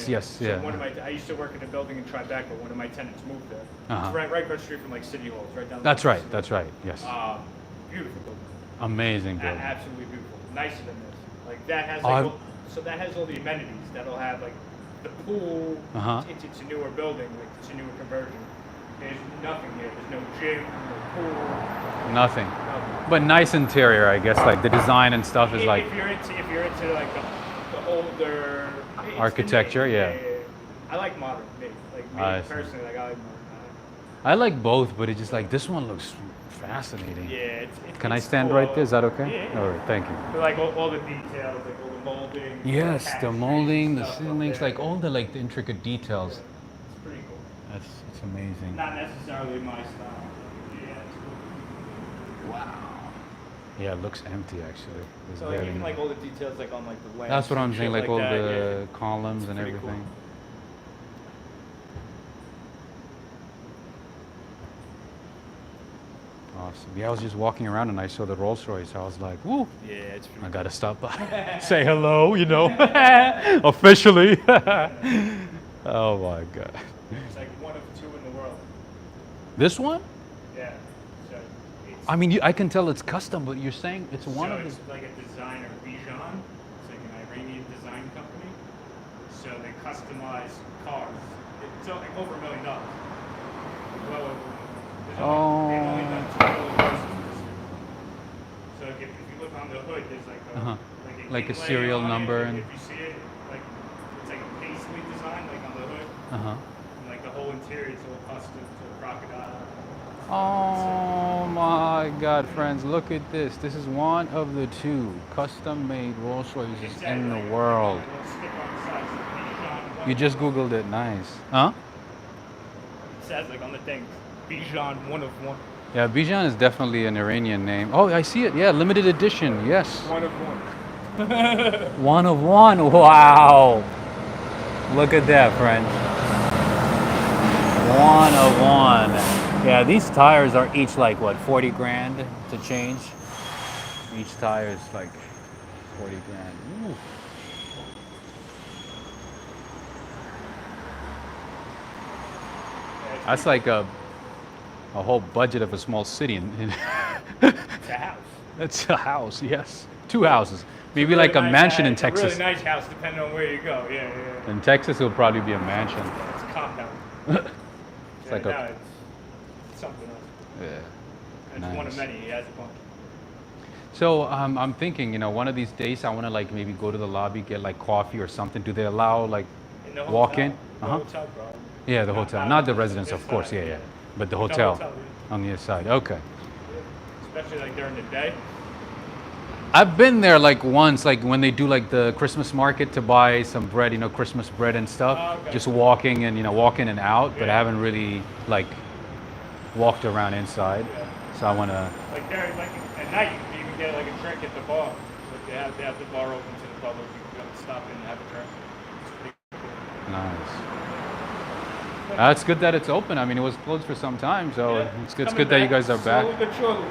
Yes, So yeah. I used to work in a building in Tribeca. One of my tenants moved there. Uh-huh. It's right across the street from like City Hall. It's right down. That's right. Yes. Beautiful building. Amazing building. Absolutely beautiful. Nicer than this. Like that has so that has all the amenities. That'll have like the pool. Uh-huh. It's a newer building. Like it's a newer conversion. There's nothing here. There's no gym, no pool. Nothing. But nice interior, I guess. Like the design and stuff is like if you're into like the older architecture, yeah. I like modern. Like me personally, like I like modern. I like both, but it's just like this one looks fascinating. Yeah. Can I stand cool. right there? Is that okay? Yeah. All right, thank you. But like all the details, like all the molding. Yes, the tapestries molding, and the stuff up ceilings, there. like all the like the intricate details. It's pretty cool. It's amazing. Not necessarily my style. Yeah, it's cool. Wow. Yeah, it looks empty actually. There's So like, barely even like any- all the details like on like the lamps. That's what I'm and saying, shit like all that, the columns and pretty everything. Awesome. Yeah, I was just walking around and I saw the Rolls Royce. I was like, woo, Yeah, it's pretty I gotta stop by. Say hello, officially. Oh my God. It's like one of 2 in the world. This one? Yeah. So it's, I mean, I can tell it's custom, but you're saying it's one so of the. it's like a designer, Bijan. It's like an Iranian design company. So they customize cars. It's like over $1 million. Well, they've only done 2 million cars. So if you look on the hood, there's like Uh-huh. Like a inlay serial on it. number and- If you see it, like it's like a paisley design, like on the hood, Uh-huh. and like the whole interior is all custom to a crocodile. Oh my God, friends, look at this. This is one of the 2 custom-made Rolls Royces in the world. You just Googled it, nice. Huh? It says like on the thing, Bijan 1 of 1. Yeah, Bijan is definitely an Iranian name. Oh, I see it. Yeah, limited edition. Yes. 1 of 1. 1 of 1. Wow. Look at that, friends. 1 of 1. Yeah, these tires are each like what, 40 grand to change? Each tire is like 40 grand. Ooh. That's like a whole budget of a small city. It's a house. It's a house, yes. 2 houses. Maybe Really like a nice mansion in house. It's a Texas. really nice house, depending on where you go. Yeah. In Texas, it'll probably be a mansion. It's a compound. It's like a. It's something else. Yeah. It's one of Nice. many. He has a bunch. So I'm thinking, one of these days I want to like maybe go to the lobby, get like coffee or something. Do they allow like In the hotel. Walk in? The hotel, bro. Yeah, the hotel. Not the residence, of course. Yeah, yeah. But the hotel Yeah. on the other side. Okay. Especially like during the day. I've been there like once, like when they do like the Christmas market to buy some bread, Christmas bread and stuff. Okay. Just walking and, walk in and out, but I Yeah. haven't really like walked around inside. Yeah. So I want to, Like there, like at night, you can even get like a drink at the bar. Like they have the bar open to the public. You can go stop in and have a drink. It's pretty cool. nice. It's good that it's open. I mean, it was closed for some time, so Yeah. it's Coming good that you back guys are back. slowly but surely.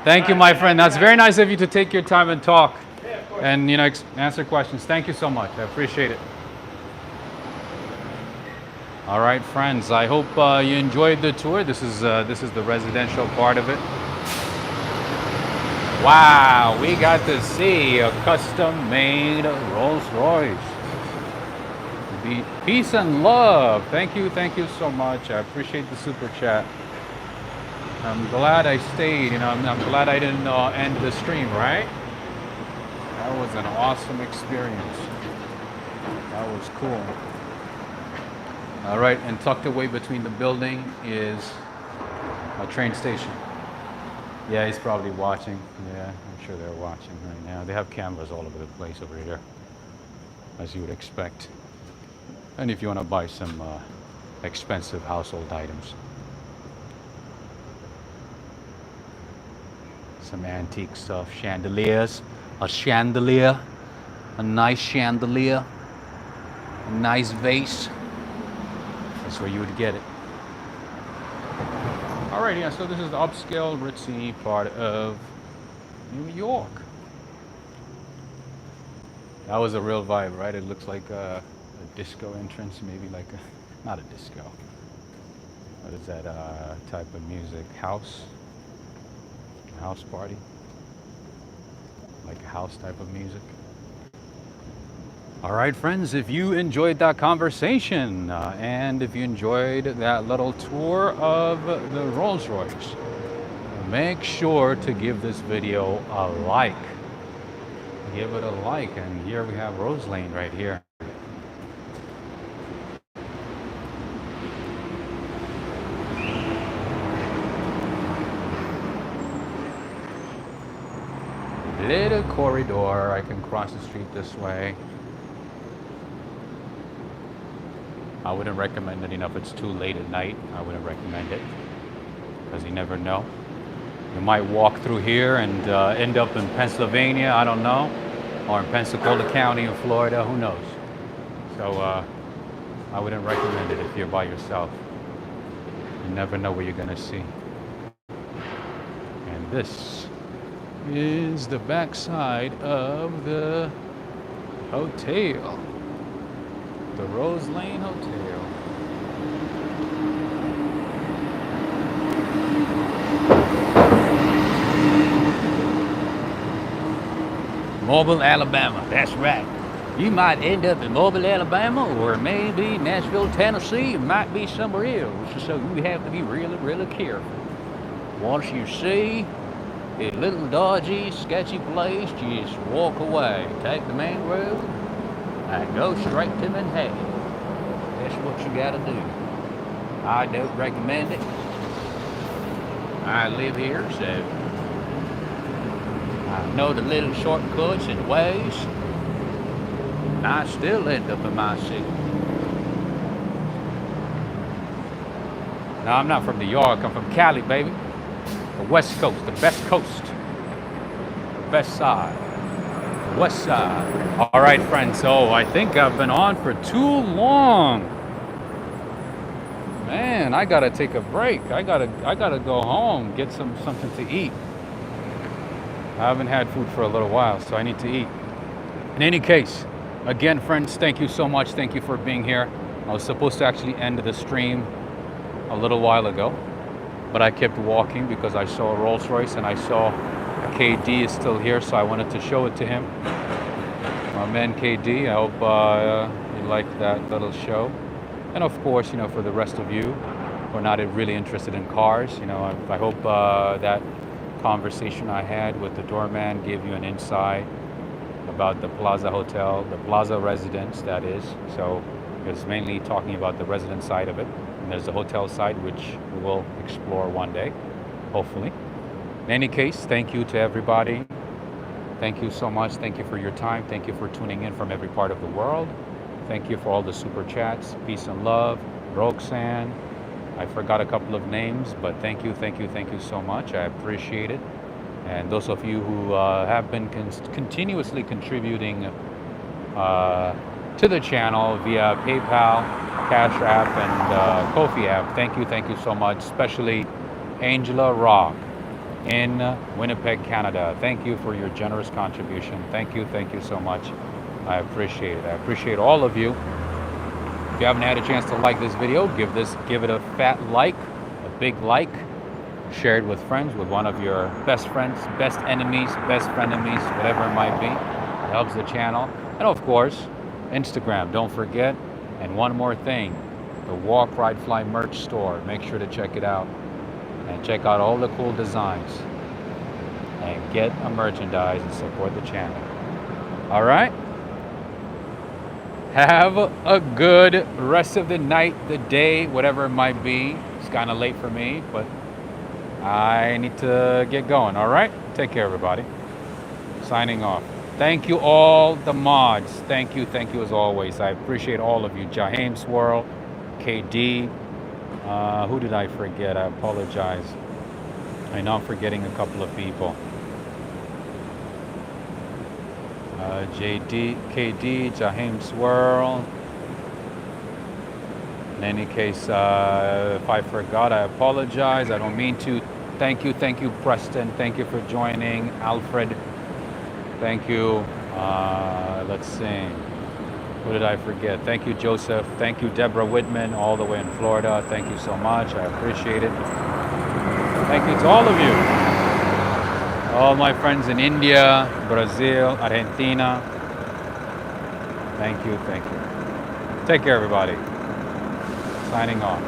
Thank you, my friend. That's very nice of you to take your time and talk Yeah, of course. and, answer questions. Thank you so much. I appreciate it. All right, friends. I hope you enjoyed the tour. This is the residential part of it. Wow, we got to see a custom-made Rolls Royce. Peace and love. Thank you so much. I appreciate the super chat. I'm glad I stayed. I'm glad I didn't end the stream, right? That was an awesome experience. That was cool. All right, and tucked away between the building is a train station. Yeah, he's probably watching. Yeah, I'm sure they're watching right now. They have cameras all over the place over here, as you would expect. And if you want to buy some expensive household items. Some antique stuff, chandeliers, a chandelier, a nice chandelier, a nice vase. That's where you would get it. All right, yeah, so this is the upscale, ritzy part of New York. That was a real vibe, right? It looks like a disco entrance, maybe like not a disco. What is that type of music? House party? Like a house type of music. All right, friends, if you enjoyed that conversation and if you enjoyed that little tour of the Rolls Royce, make sure to give this video a like. Give it a like, and here we have Rose Lane right here. Little corridor. I can cross the street this way. I wouldn't recommend it, if it's too late at night. I wouldn't recommend it because you never know. You might walk through here and end up in Pennsylvania, I don't know, or in Pensacola County in Florida, who knows. So I wouldn't recommend it if you're by yourself. You never know what you're gonna see. And this is the backside of the hotel. The Rose Lane Hotel. Mobile, Alabama. That's right. You might end up in Mobile, Alabama, or maybe Nashville, Tennessee. It might be somewhere else. So you have to be really, really careful. Once you see a little dodgy, sketchy place, just walk away. Take the main road and go straight to Manhattan. That's what you gotta do. I don't recommend it. I live here, so I know the little shortcuts and ways. And I still end up in my city. No, I'm not from New York. I'm from Cali, baby. The West Coast, the best coast. The best side. The West side. All right, friends. So I think I've been on for too long. Man, I gotta take a break. I gotta go home, get something to eat. I haven't had food for a little while, so I need to eat. In any case, again, friends, thank you so much. Thank you for being here. I was supposed to actually end the stream a little while ago, but I kept walking because I saw a Rolls Royce and I saw KD is still here, so I wanted to show it to him. My man KD, I hope you liked that little show. And of course, for the rest of you who are not really interested in cars, I hope that conversation I had with the doorman gave you an insight about the Plaza Hotel, the Plaza residence, that is. So It's mainly talking about the resident side of it. And there's the hotel side, which we will explore one day, hopefully. In any case, thank you to everybody. Thank you so much. Thank you for your time. Thank you for tuning in from every part of the world. Thank you for all the super chats. Peace and love. Roxanne. I forgot a couple of names, but thank you so much. I appreciate it. And those of you who have been continuously contributing to the channel via PayPal, Cash App, and Kofi app, thank you so much. Especially Angela Rock in Winnipeg, Canada. Thank you for your generous contribution. Thank you so much. I appreciate it. I appreciate all of you. If you haven't had a chance to like this video, give it a fat like, a big like. Share it with friends, with one of your best friends, best enemies, best frenemies, whatever it might be. It helps the channel. And of course, Instagram, don't forget. And one more thing, the Walk, Ride, Fly merch store. Make sure to check it out. And check out all the cool designs. And get a merchandise and support the channel. All right? Have a good rest of the night, the day, whatever it might be. It's kind of late for me, but I need to get going, all right? Take care, everybody. Signing off. Thank you all the mods. Thank you as always. I appreciate all of you. Jaheim Swirl, KD. Who did I forget? I apologize. I know I'm forgetting a couple of people. JD, KD, Jaheim Swirl. In any case, if I forgot, I apologize. I don't mean to. Thank you, Preston. Thank you for joining. Alfred, thank you. Let's see. Who did I forget? Thank you, Joseph. Thank you, Deborah Whitman, all the way in Florida. Thank you so much. I appreciate it. Thank you to all of you. All my friends in India, Brazil, Argentina. Thank you. Take care, everybody. Signing off.